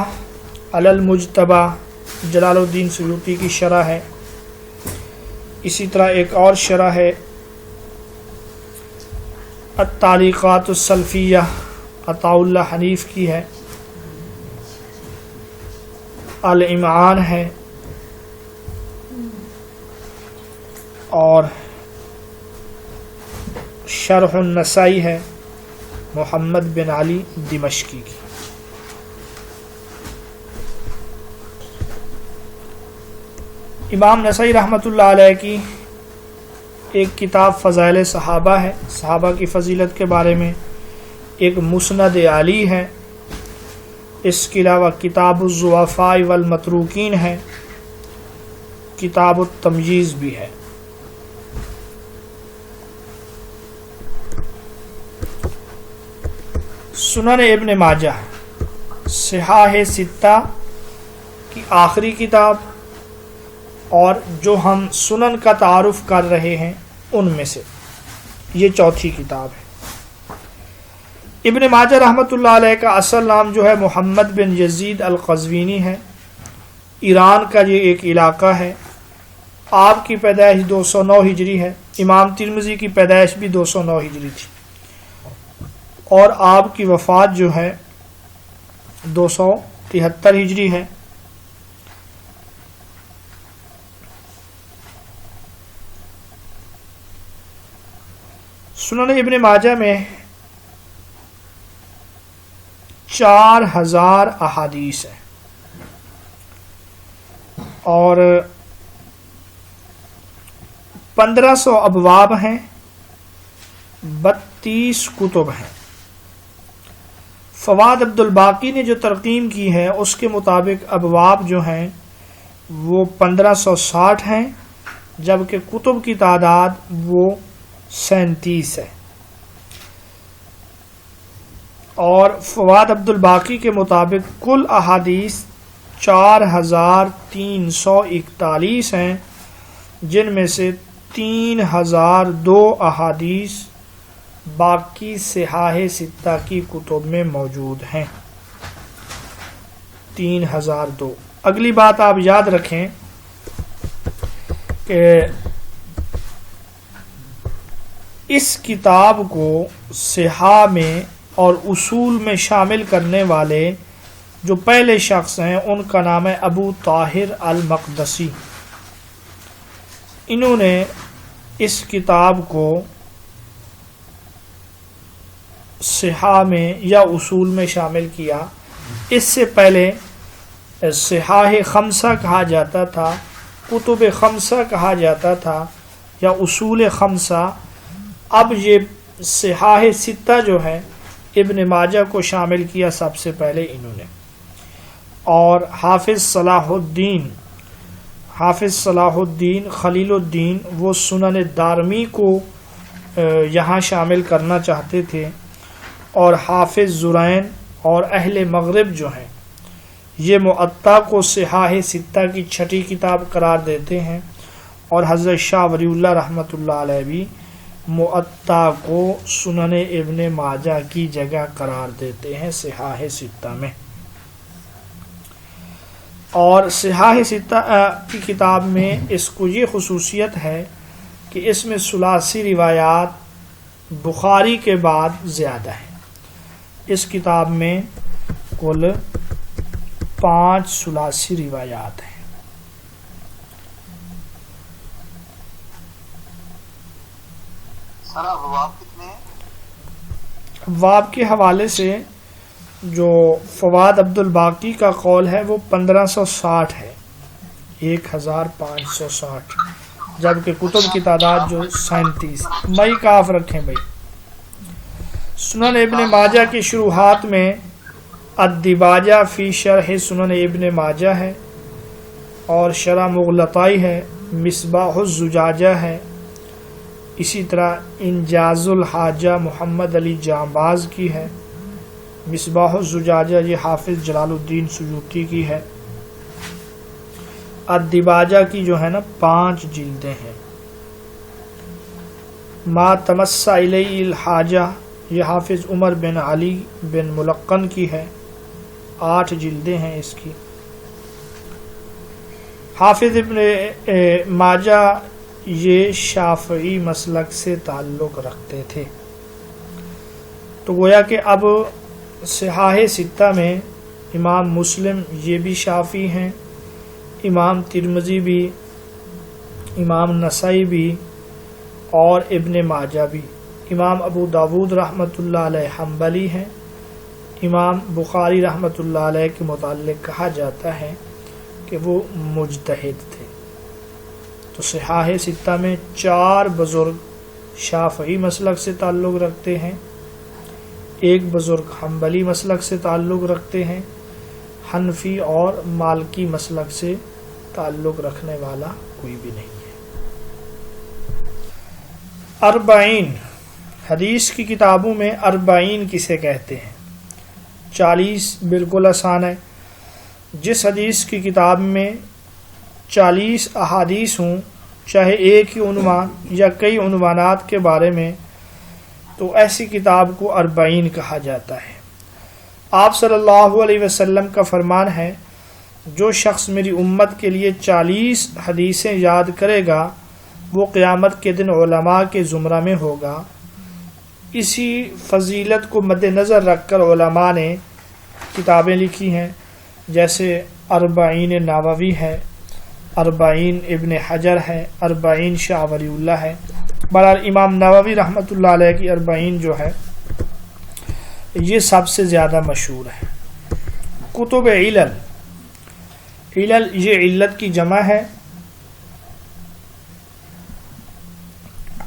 علی المجتبیٰ جلال الدین سیوطی کی شرح ہے۔ اسی طرح ایک اور شرح ہے التعلیقات السلفیہ، عطاء اللہ حنیف کی ہے۔ الامعان ہے، اور شرح النسائی ہے محمد بن علی دمشقی کی۔ امام نسائی رحمۃ اللہ علیہ کی ایک کتاب فضائل صحابہ ہے، صحابہ کی فضیلت کے بارے میں۔ ایک مسند علی ہے، اس کے علاوہ کتاب الضعفاء والمتروکین ہے، کتاب التمییز بھی ہے۔ سنن ابن ماجہ صحاح ستہ کی آخری کتاب، اور جو ہم سنن کا تعارف کر رہے ہیں ان میں سے یہ چوتھی کتاب ہے۔ ابن ماجہ رحمۃ اللہ علیہ کا اصل نام جو ہے محمد بن یزید القزوینی ہے، ایران کا یہ ایک علاقہ ہے. آپ کی پیدائش 209 ہجری ہے. امام ترمذی کی پیدائش بھی 209 ہجری تھی اور آپ کی وفات جو ہے 273 ہجری ہے. سنن ابن ماجہ میں 4000 احادیث ہیں اور 1500 ابواب ہیں، 32 کتب ہیں. فواد عبد الباقی نے جو ترقیم کی ہے اس کے مطابق ابواب جو ہیں وہ 1560 ہیں، جبکہ کتب کی تعداد وہ 37 ہے. اور فواد عبد الباقی کے مطابق کل احادیث 4341 ہیں، جن میں سے 3002 احادیث باقی صحاح ستہ کی کتب میں موجود ہیں. 3002. اگلی بات آپ یاد رکھیں کہ اس کتاب کو صحاح میں اور اصول میں شامل کرنے والے جو پہلے شخص ہیں ان کا نام ہے ابو طاہر المقدسی. انہوں نے اس کتاب کو صحاح میں یا اصول میں شامل کیا. اس سے پہلے صحاح خمسہ کہا جاتا تھا، کتب خمسہ کہا جاتا تھا یا اصول خمسہ. اب یہ صحاح ستہ جو ہے ابن ماجہ کو شامل کیا سب سے پہلے انہوں نے. اور حافظ صلاح الدین خلیل الدین وہ سنن دارمی کو یہاں شامل کرنا چاہتے تھے، اور حافظ زرین اور اہل مغرب جو ہیں یہ معطا کو صحاح ستہ کی چھٹی کتاب قرار دیتے ہیں، اور حضرت شاہ ولی اللہ رحمۃ اللہ علیہ بھی معطا کو سنن ابن ماجہ کی جگہ قرار دیتے ہیں صحاح ستہ میں. اور صحاح ستہ کی کتاب میں اس کو یہ خصوصیت ہے کہ اس میں ثلاثی روایات بخاری کے بعد زیادہ ہیں. اس کتاب میں کل 5 ثلاثی روایات ہیں. ابواب کے حوالے سے جو فواد عبد الباقی کا قول ہے وہ 1560 ہے، 1560، جبکہ کتب کی تعداد جو 37. مئی کاف رکھیں بھائی. سنن ابن ماجہ کی شروحات میں الدباجہ فی شرح سنن ابن ماجہ ہے، اور شرح مغلطائی ہے، مصباح الزجاجہ ہے. اسی طرح انجاز الحاجہ محمد علی جانباز کی ہے. مصباح الزجاجہ یہ حافظ جلال الدین سیوطی کی ہے. الدباجہ کی جو ہے نا 5 جلدیں ہیں. ما تمسا الیہ الحاجہ یہ حافظ عمر بن علی بن ملقن کی ہے، 8 جلدیں ہیں اس کی. حافظ ابن ماجہ یہ شافعی مسلک سے تعلق رکھتے تھے. تو گویا کہ اب صحاح ستہ میں امام مسلم یہ بھی شافعی ہیں، امام ترمذی بھی، امام نسائی بھی، اور ابن ماجہ بھی. امام ابو داود رحمۃ اللہ علیہ حنبلی ہیں. امام بخاری رحمۃ اللہ علیہ کے متعلق کہا جاتا ہے کہ وہ مجتہد تھے. تو صحاح ستہ میں 4 بزرگ شافعی مسلک سے تعلق رکھتے ہیں، 1 بزرگ حنبلی مسلک سے تعلق رکھتے ہیں، حنفی اور مالکی مسلک سے تعلق رکھنے والا کوئی بھی نہیں ہے. 40 حدیث کی کتابوں میں 40 کسے کہتے ہیں؟ 40 بالکل آسان ہے. جس حدیث کی کتاب میں 40 احادیث ہوں، چاہے ایک ہی عنوان یا کئی عنوانات کے بارے میں، تو ایسی کتاب کو 40 کہا جاتا ہے. آپ صلی اللہ علیہ وسلم کا فرمان ہے جو شخص میری امت کے لیے 40 حدیثیں یاد کرے گا وہ قیامت کے دن علماء کے زمرہ میں ہوگا۔ اسی فضیلت کو مد نظر رکھ کر علماء نے کتابیں لکھی ہیں، جیسے 40 نووی ہے، 40 ابن حجر ہے، 40 شاہ ولی اللہ ہے۔ بہرحال امام نووی رحمۃ اللہ علیہ کی 40 جو ہے یہ سب سے زیادہ مشہور ہے۔ کتب علل، علل یہ علت کی جمع ہے۔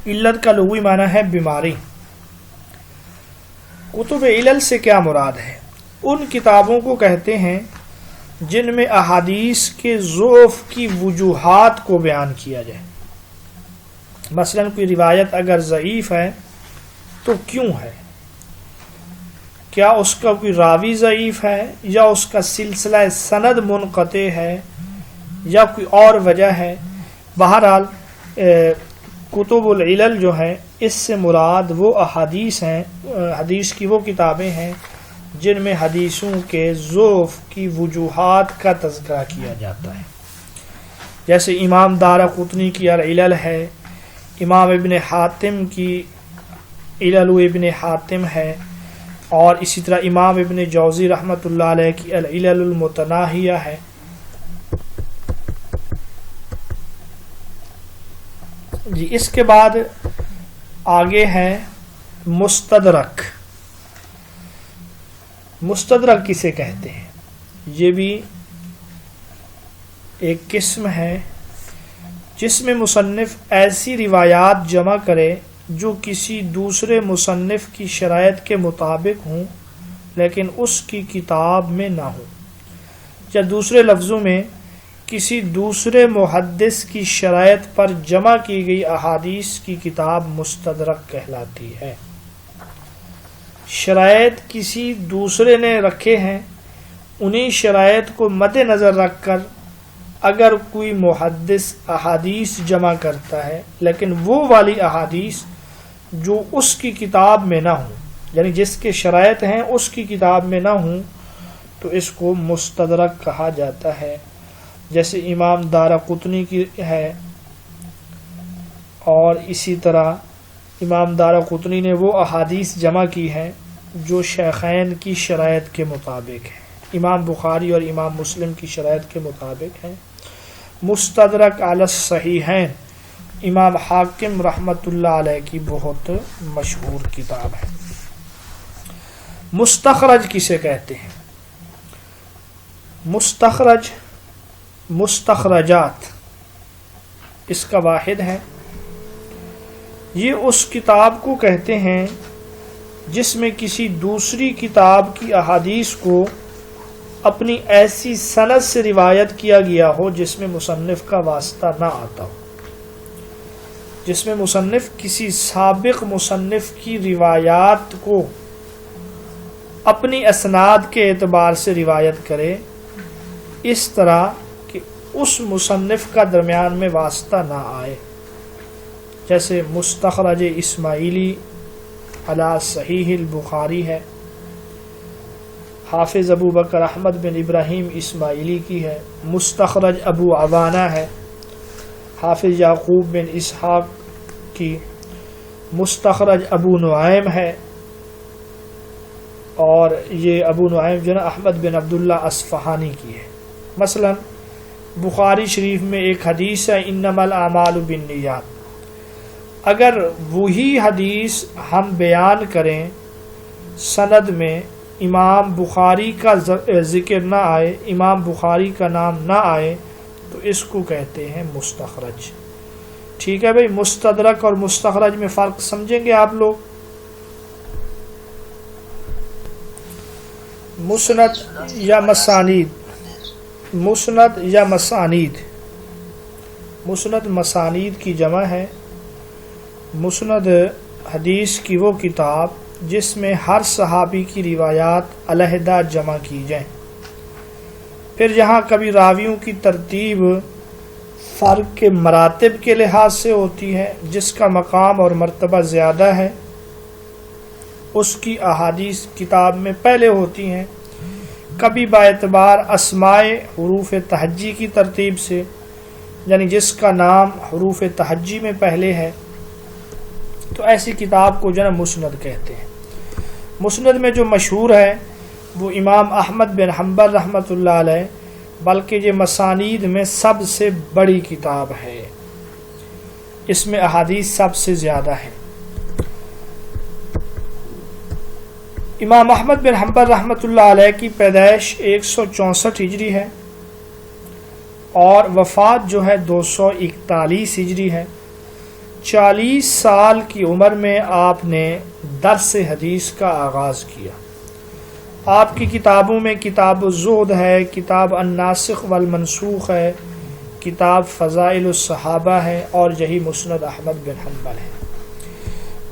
علت کا لغوی معنی ہے بیماری۔ کتب علل سے کیا مراد ہے؟ ان کتابوں کو کہتے ہیں جن میں احادیث کے ضعف کی وجوہات کو بیان کیا جائے۔ مثلا کوئی روایت اگر ضعیف ہے تو کیوں ہے؟ کیا اس کا کوئی راوی ضعیف ہے، یا اس کا سلسلہ سند منقطع ہے، یا کوئی اور وجہ ہے؟ بہرحال کتب العلل جو ہے اس سے مراد وہ احادیث ہیں، حدیث کی وہ کتابیں ہیں جن میں حدیثوں کے ضعف کی وجوہات کا تذکرہ کیا جاتا ہے۔ جیسے امام دارقطنی کی العلل ہے، امام ابن حاتم کی علل ابن حاتم ہے، اور اسی طرح امام ابن جوزی رحمۃ اللہ علیہ کی العلل المتناہیہ ہے۔ جی اس کے بعد آگے ہے مستدرک۔ مستدرک کسے کہتے ہیں؟ یہ بھی ایک قسم ہے جس میں مصنف ایسی روایات جمع کرے جو کسی دوسرے مصنف کی شرائط کے مطابق ہوں لیکن اس کی کتاب میں نہ ہوں، یا دوسرے لفظوں میں کسی دوسرے محدث کی شرائط پر جمع کی گئی احادیث کی کتاب مستدرک کہلاتی ہے۔ شرائط کسی دوسرے نے رکھے ہیں، انہی شرائط کو مد نظر رکھ کر اگر کوئی محدث احادیث جمع کرتا ہے لیکن وہ والی احادیث جو اس کی کتاب میں نہ ہوں، یعنی جس کے شرائط ہیں اس کی کتاب میں نہ ہوں، تو اس کو مستدرک کہا جاتا ہے۔ جیسے امام دارقطنی کی ہے، اور اسی طرح امام دارقطنی نے وہ احادیث جمع کی ہیں جو شیخین کی شرائط کے مطابق ہیں، امام بخاری اور امام مسلم کی شرائط کے مطابق ہیں۔ مستدرک علی الصحیحین امام حاکم رحمۃ اللہ علیہ کی بہت مشہور کتاب ہے۔ مستخرج کسے کہتے ہیں؟ مستخرج، مستخرجات اس کا واحد ہے۔ یہ اس کتاب کو کہتے ہیں جس میں کسی دوسری کتاب کی احادیث کو اپنی ایسی سند سے روایت کیا گیا ہو جس میں مصنف کا واسطہ نہ آتا ہو، جس میں مصنف کسی سابق مصنف کی روایات کو اپنی اسناد کے اعتبار سے روایت کرے، اس طرح کہ اس مصنف کا درمیان میں واسطہ نہ آئے۔ جیسے مستخرج اسماعیلی علی صحیح البخاری ہے، حافظ ابو بکر احمد بن ابراہیم اسماعیلی کی ہے۔ مستخرج ابو عوانہ ہے، حافظ یعقوب بن اسحاق کی۔ مستخرج ابو نعیم ہے، اور یہ ابو نعیم جو نا احمد بن عبداللہ اصفہانی کی ہے۔ مثلا بخاری شریف میں ایک حدیث ہے انما الاعمال بالنیات، اگر وہی حدیث ہم بیان کریں سند میں امام بخاری کا ذکر نہ آئے، امام بخاری کا نام نہ آئے، تو اس کو کہتے ہیں مستخرج۔ ٹھیک ہے بھائی، مستدرک اور مستخرج میں فرق سمجھیں گے آپ لوگ؟ مسند یا مسانید، مسند یا مسانید، مسند مسانید کی جمع ہے۔ مسند حدیث کی وہ کتاب جس میں ہر صحابی کی روایات علیحدہ جمع کی جائیں، پھر جہاں کبھی راویوں کی ترتیب فرق کے مراتب کے لحاظ سے ہوتی ہے، جس کا مقام اور مرتبہ زیادہ ہے اس کی احادیث کتاب میں پہلے ہوتی ہیں، کبھی باعتبار اسمائے حروف تہجی کی ترتیب سے، یعنی جس کا نام حروف تہجی میں پہلے ہے، تو ایسی کتاب کو جو ہے مسند کہتے ہیں۔ مسند میں جو مشہور ہے وہ امام احمد بن حنبل رحمۃ اللہ علیہ، بلکہ یہ مسانید میں سب سے بڑی کتاب ہے، اس میں احادیث سب سے زیادہ ہیں۔ امام احمد بن حنبل رحمۃ اللہ علیہ کی پیدائش 164 ہجری ہے اور وفات جو ہے 241 ہجری ہے۔ 40 سال کی عمر میں آپ نے درس حدیث کا آغاز کیا۔ آپ کی کتابوں میں کتاب الزہد ہے، کتاب الناسخ والمنسوخ ہے، کتاب فضائل الصحابہ ہے، اور یہی مسند احمد بن حنبل ہے۔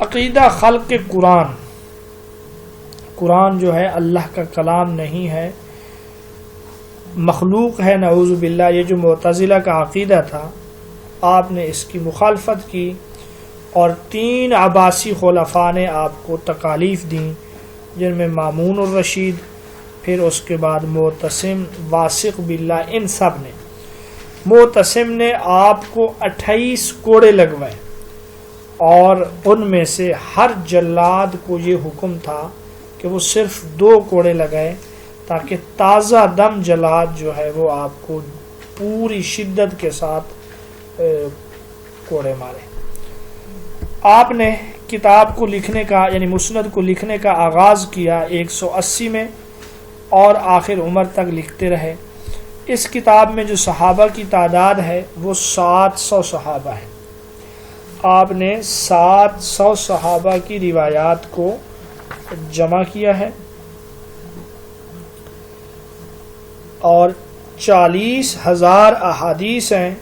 عقیدہ خلق قرآن جو ہے اللہ کا کلام نہیں ہے، مخلوق ہے، نعوذ باللہ۔ یہ جو معتزلہ کا عقیدہ تھا، آپ نے اس کی مخالفت کی، اور 3 عباسی خلفاء نے آپ کو تکالیف دیں، جن میں مامون الرشید، پھر اس کے بعد معتصم، واثق باللہ، ان سب نے۔ معتصم نے آپ کو 28 کوڑے لگوائے، اور ان میں سے ہر جلاد کو یہ حکم تھا کہ وہ صرف 2 کوڑے لگائے، تاکہ تازہ دم جلاد جو ہے وہ آپ کو پوری شدت کے ساتھ کوڑے مارے۔ آپ نے کتاب کو لکھنے کا، یعنی مسند کو لکھنے کا آغاز کیا 180 میں، اور آخر عمر تک لکھتے رہے۔ اس کتاب میں جو صحابہ کی تعداد ہے وہ 700 صحابہ ہے۔ آپ نے 700 صحابہ کی روایات کو جمع کیا ہے، اور 40,000 احادیث ہیں،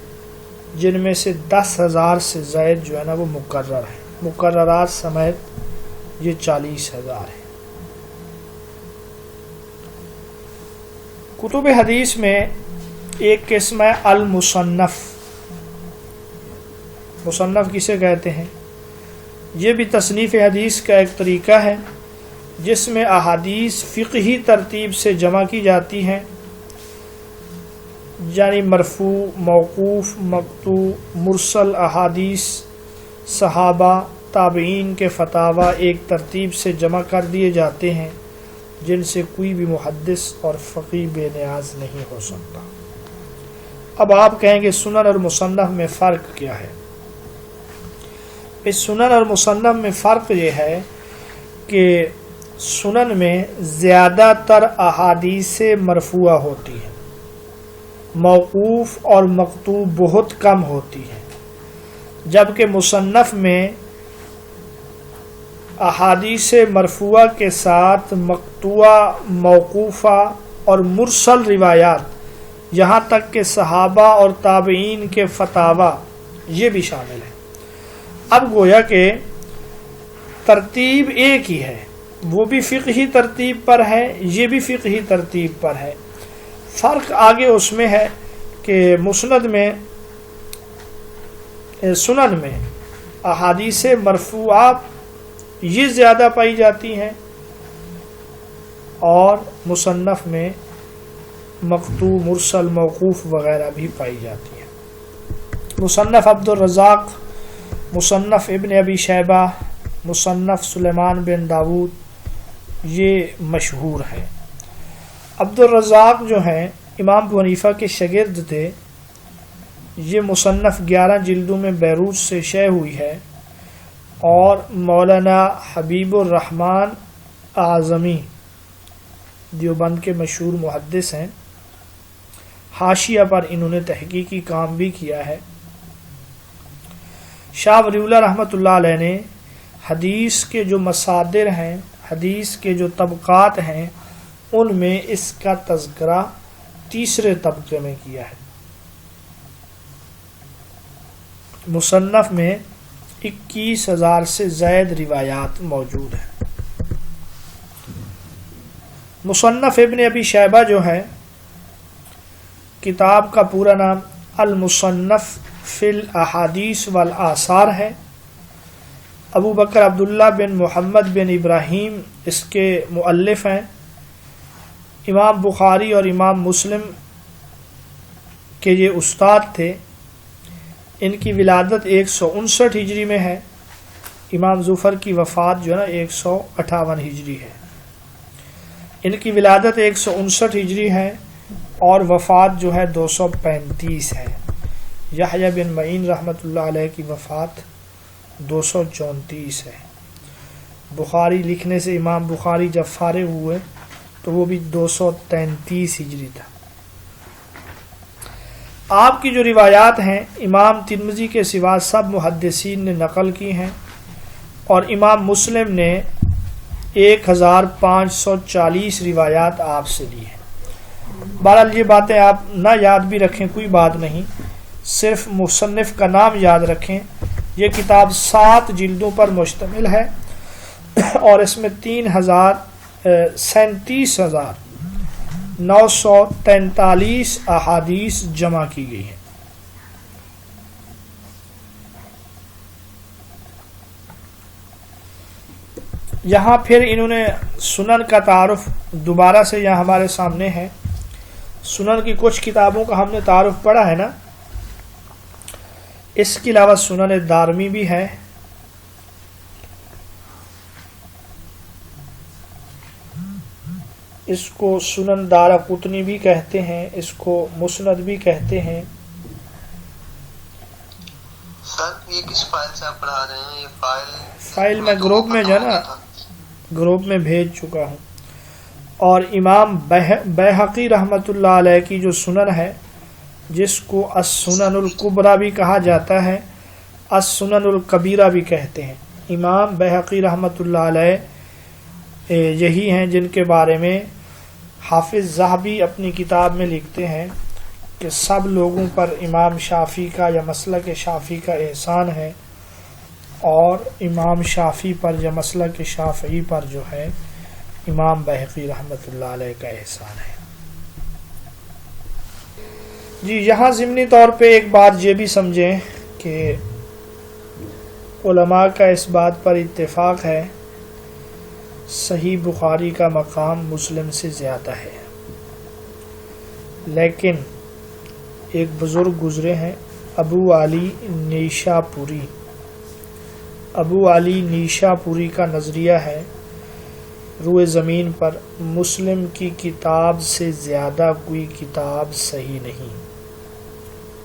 جن میں سے 10,000 سے زائد جو ہے نا وہ مقرر ہیں، مقررات سمیت یہ 40,000 ہیں۔ کتب حدیث میں ایک قسم ہے المصنف۔ مصنف کسے کہتے ہیں؟ یہ بھی تصنیف حدیث کا ایک طریقہ ہے، جس میں احادیث فقہی ترتیب سے جمع کی جاتی ہیں، یعنی مرفوع، موقوف، مقطوع، مرسل احادیث صحابہ، تابعین کے فتاوی ایک ترتیب سے جمع کر دیے جاتے ہیں، جن سے کوئی بھی محدث اور فقیہ بے نیاز نہیں ہو سکتا۔ اب آپ کہیں گے سنن اور مصنف میں فرق کیا ہے؟ اس سنن اور مصنف میں فرق یہ ہے کہ سنن میں زیادہ تر احادیث مرفوعہ ہوتی ہیں، موقوف اور مقطوع بہت کم ہوتی ہیں، جبکہ مصنف میں احادیث مرفوعہ کے ساتھ مقطوعہ، موقوفہ اور مرسل روایات، یہاں تک کہ صحابہ اور تابعین کے فتاوی یہ بھی شامل ہیں۔ اب گویا کہ ترتیب ایک ہی ہے، وہ بھی فقہی ترتیب پر ہے، یہ بھی فقہی ترتیب پر ہے۔ فرق آگے اس میں ہے کہ مسند میں، سنن میں احادیث مرفوعہ یہ زیادہ پائی جاتی ہیں، اور مصنف میں مقطوع، مرسل، موقوف وغیرہ بھی پائی جاتی ہیں۔ مصنف عبد الرزاق، مصنف ابن ابی شیبہ، مصنف سلیمان بن داود یہ مشہور ہے۔ عبد الرزاق جو ہیں امام ابو حنیفہ کے شاگرد تھے۔ یہ مصنف 11 جلدوں میں بیروت سے شائع ہوئی ہے، اور مولانا حبیب الرحمن اعظمی دیوبند کے مشہور محدث ہیں، حاشیہ پر انہوں نے تحقیقی کام بھی کیا ہے۔ شاہ ولی اللہ رحمۃ اللہ علیہ نے حدیث کے جو مصادر ہیں، حدیث کے جو طبقات ہیں، ان میں اس کا تذکرہ 3 طبقے میں کیا ہے۔ مصنف میں 21,000 سے زائد روایات موجود ہیں۔ مصنف ابن ابی شیبہ جو ہے، کتاب کا پورا نام المصنف فی الاحادیث والآثار ہے۔ ابو بکر عبداللہ بن محمد بن ابراہیم اس کے مؤلف ہیں۔ امام بخاری اور امام مسلم کے یہ استاد تھے. ان کی ولادت 159 ہجری میں ہے. امام ظفر کی وفات جو ہے نا 158 ہجری ہے. ان کی ولادت 159 ہجری ہے اور وفات جو ہے 235 ہے. یحییٰ بن معین رحمۃ اللہ علیہ کی وفات 234 ہے. بخاری لکھنے سے امام بخاری جب فارغ ہوئے تو وہ بھی 233 ہجری تھا. آپ کی جو روایات ہیں امام ترمذی کے سوا سب محدثین نے نقل کی ہیں اور امام مسلم نے 1540 روایات آپ سے لی ہیں. بہرحال یہ باتیں آپ نہ یاد بھی رکھیں، کوئی بات نہیں، صرف مصنف کا نام یاد رکھیں. یہ کتاب 7 جلدوں پر مشتمل ہے اور اس میں 37,943 احادیث جمع کی گئی ہیں. یہاں پھر انہوں نے سنن کا تعارف دوبارہ سے یہاں ہمارے سامنے ہے. سنن کی کچھ کتابوں کا ہم نے تعارف پڑھا ہے نا. اس کے علاوہ سنن دارمی بھی ہے. اس کو سنن دارقطنی بھی کہتے ہیں، اس کو مسند بھی کہتے ہیں. سر یہ کس فائل سے آپ پڑھا رہے ہیں؟ یہ فائل میں گروپ میں جو ہے نا گروپ میں بھیج چکا ہوں. اور امام بیہقی رحمۃ اللہ علیہ کی جو سنن ہے جس کو السنن الکبریٰ بھی کہا جاتا ہے، السنن الکبیرہ بھی کہتے ہیں. امام بیہقی رحمۃ اللہ علیہ یہی ہیں جن کے بارے میں حافظ ذہبی اپنی کتاب میں لکھتے ہیں کہ سب لوگوں پر امام شافعی کا یا مسلک شافعی کا احسان ہے اور امام شافعی پر یا مسلک شافعی پر جو ہے امام بیہقی رحمۃ اللہ علیہ کا احسان ہے. جی یہاں ضمنی طور پہ ایک بات یہ بھی سمجھیں کہ علماء کا اس بات پر اتفاق ہے صحیح بخاری کا مقام مسلم سے زیادہ ہے. لیکن ایک بزرگ گزرے ہیں ابو علی نیشا پوری. ابو علی نیشا پوری کا نظریہ ہے روئے زمین پر مسلم کی کتاب سے زیادہ کوئی کتاب صحیح نہیں.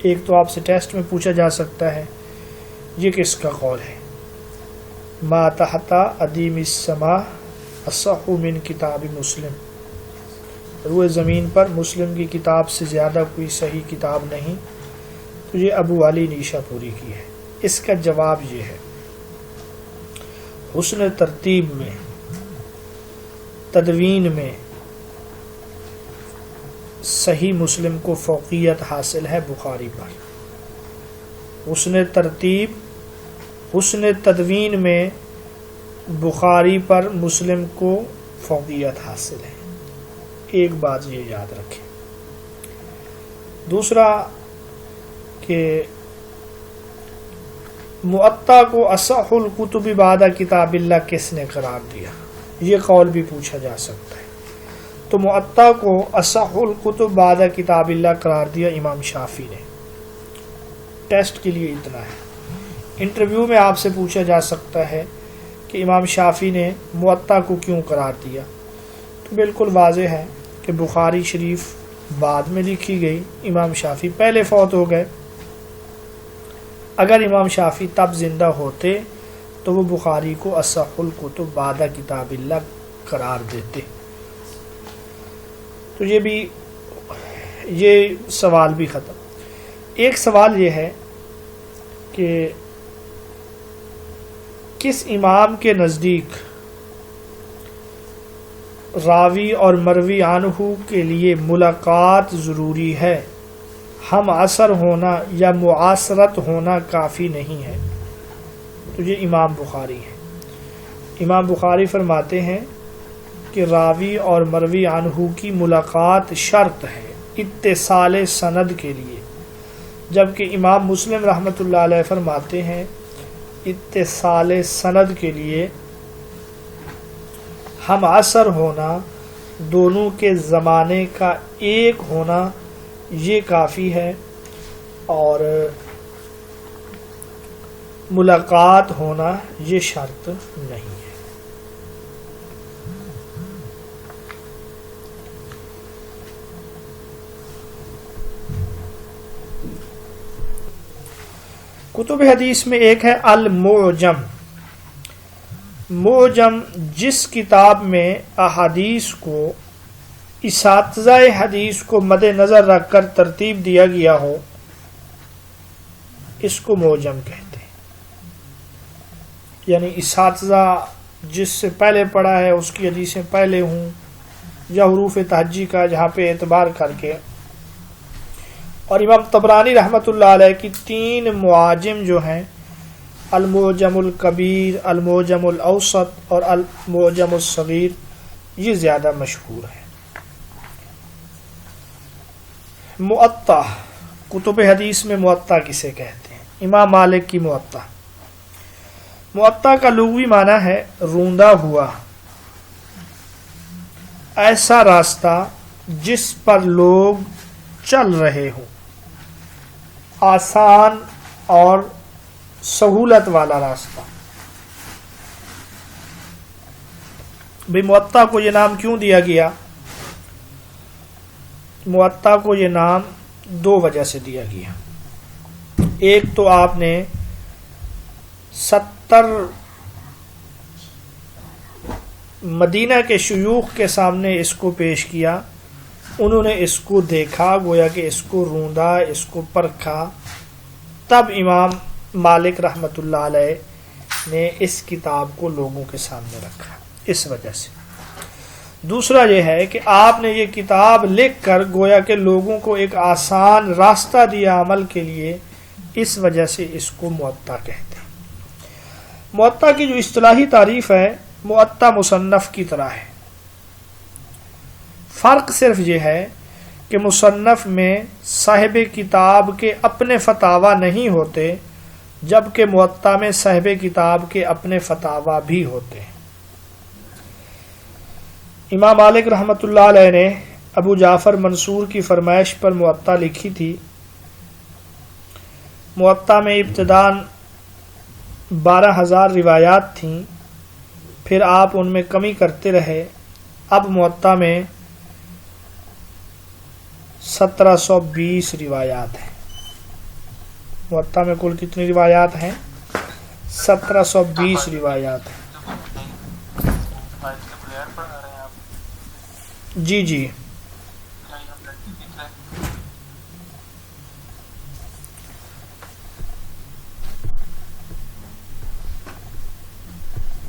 ایک تو آپ سے ٹیسٹ میں پوچھا جا سکتا ہے یہ کس کا قول ہے؟ ما تحت ادیم السماء اصح من کتاب مسلم. روئے زمین پر مسلم کی کتاب سے زیادہ کوئی صحیح کتاب نہیں. تو یہ ابو علی نیشا پوری کی ہے. اس کا جواب یہ ہے حسن ترتیب میں، تدوین میں صحیح مسلم کو فوقیت حاصل ہے بخاری پر. حسن ترتیب، حسن تدوین میں بخاری پر مسلم کو فوقیت حاصل ہے. ایک بات یہ یاد رکھیں. دوسرا کہ معطا کو اصح الکتب بعد کتاب اللہ کس نے قرار دیا؟ یہ قول بھی پوچھا جا سکتا ہے. تو معطا کو اصح الکتب بعد کتاب اللہ قرار دیا امام شافعی نے. ٹیسٹ کے لیے اتنا ہے. انٹرویو میں آپ سے پوچھا جا سکتا ہے کہ امام شافعی نے معطا کو کیوں قرار دیا؟ تو بالکل واضح ہے کہ بخاری شریف بعد میں لکھی گئی، امام شافعی پہلے فوت ہو گئے. اگر امام شافعی تب زندہ ہوتے تو وہ بخاری کو اصح الکتب بعد کتاب اللہ قرار دیتے. تو یہ سوال بھی ختم. ایک سوال یہ ہے کہ کس امام کے نزدیک راوی اور مروی عنہ کے لیے ملاقات ضروری ہے؟ ہم عصر ہونا یا معاصرت ہونا کافی نہیں ہے. تو یہ امام بخاری ہے. امام بخاری فرماتے ہیں کہ راوی اور مروی عنہ کی ملاقات شرط ہے اتصال سند کے لیے، جبکہ امام مسلم رحمۃ اللہ علیہ فرماتے ہیں اتصال سند کے لیے ہم عصر ہونا دونوں کے زمانے کا ایک ہونا یہ کافی ہے اور ملاقات ہونا یہ شرط نہیں ہے. کتب حدیث میں ایک ہے المعجم. معجم جس کتاب میں احادیث کو اساتذہ حدیث کو مد نظر رکھ کر ترتیب دیا گیا ہو اس کو معجم کہتے ہیں. یعنی اساتذہ جس سے پہلے پڑھا ہے اس کی حدیثیں پہلے ہوں یا حروف تہجی کا جہاں پہ اعتبار کر کے. اور امام طبرانی رحمۃ اللہ علیہ کی 3 معاجم جو ہیں المعجم الکبیر، المعجم الاوسط اور المعجم الصغیر یہ زیادہ مشہور ہے. معطا، کتب حدیث میں معطا کسے کہتے ہیں؟ امام مالک کی معطا. معطا کا لغوی معنی ہے روندا ہوا، ایسا راستہ جس پر لوگ چل رہے ہوں، آسان اور سہولت والا راستہ. بھئی معطا کو یہ نام کیوں دیا گیا؟ معطا کو یہ نام 2 وجہ سے دیا گیا. ایک تو آپ نے 70 مدینہ کے شیوخ کے سامنے اس کو پیش کیا، انہوں نے اس کو دیکھا، گویا کہ اس کو روندا، اس کو پرکھا، تب امام مالک رحمۃ اللہ علیہ نے اس کتاب کو لوگوں کے سامنے رکھا، اس وجہ سے. دوسرا یہ ہے کہ آپ نے یہ کتاب لکھ کر گویا کہ لوگوں کو ایک آسان راستہ دیا عمل کے لیے، اس وجہ سے اس کو معطا کہتے ہیں. معطا کی جو اصطلاحی تعریف ہے معطا مصنف کی طرح ہے. فرق صرف یہ ہے کہ مصنف میں صاحب کتاب کے اپنے فتاوی نہیں ہوتے، جبکہ معطا میں صاحب کتاب کے اپنے فتاوی بھی ہوتے ہیں. امام مالک رحمۃ اللہ علیہ نے ابو جعفر منصور کی فرمائش پر معطا لکھی تھی. معطا میں ابتداً 12,000 روایات تھیں، پھر آپ ان میں کمی کرتے رہے. اب معطا میں 1720 روایات ہیں. معطا میں کل کتنی روایات ہیں؟ 1720 روایات ہیں. جی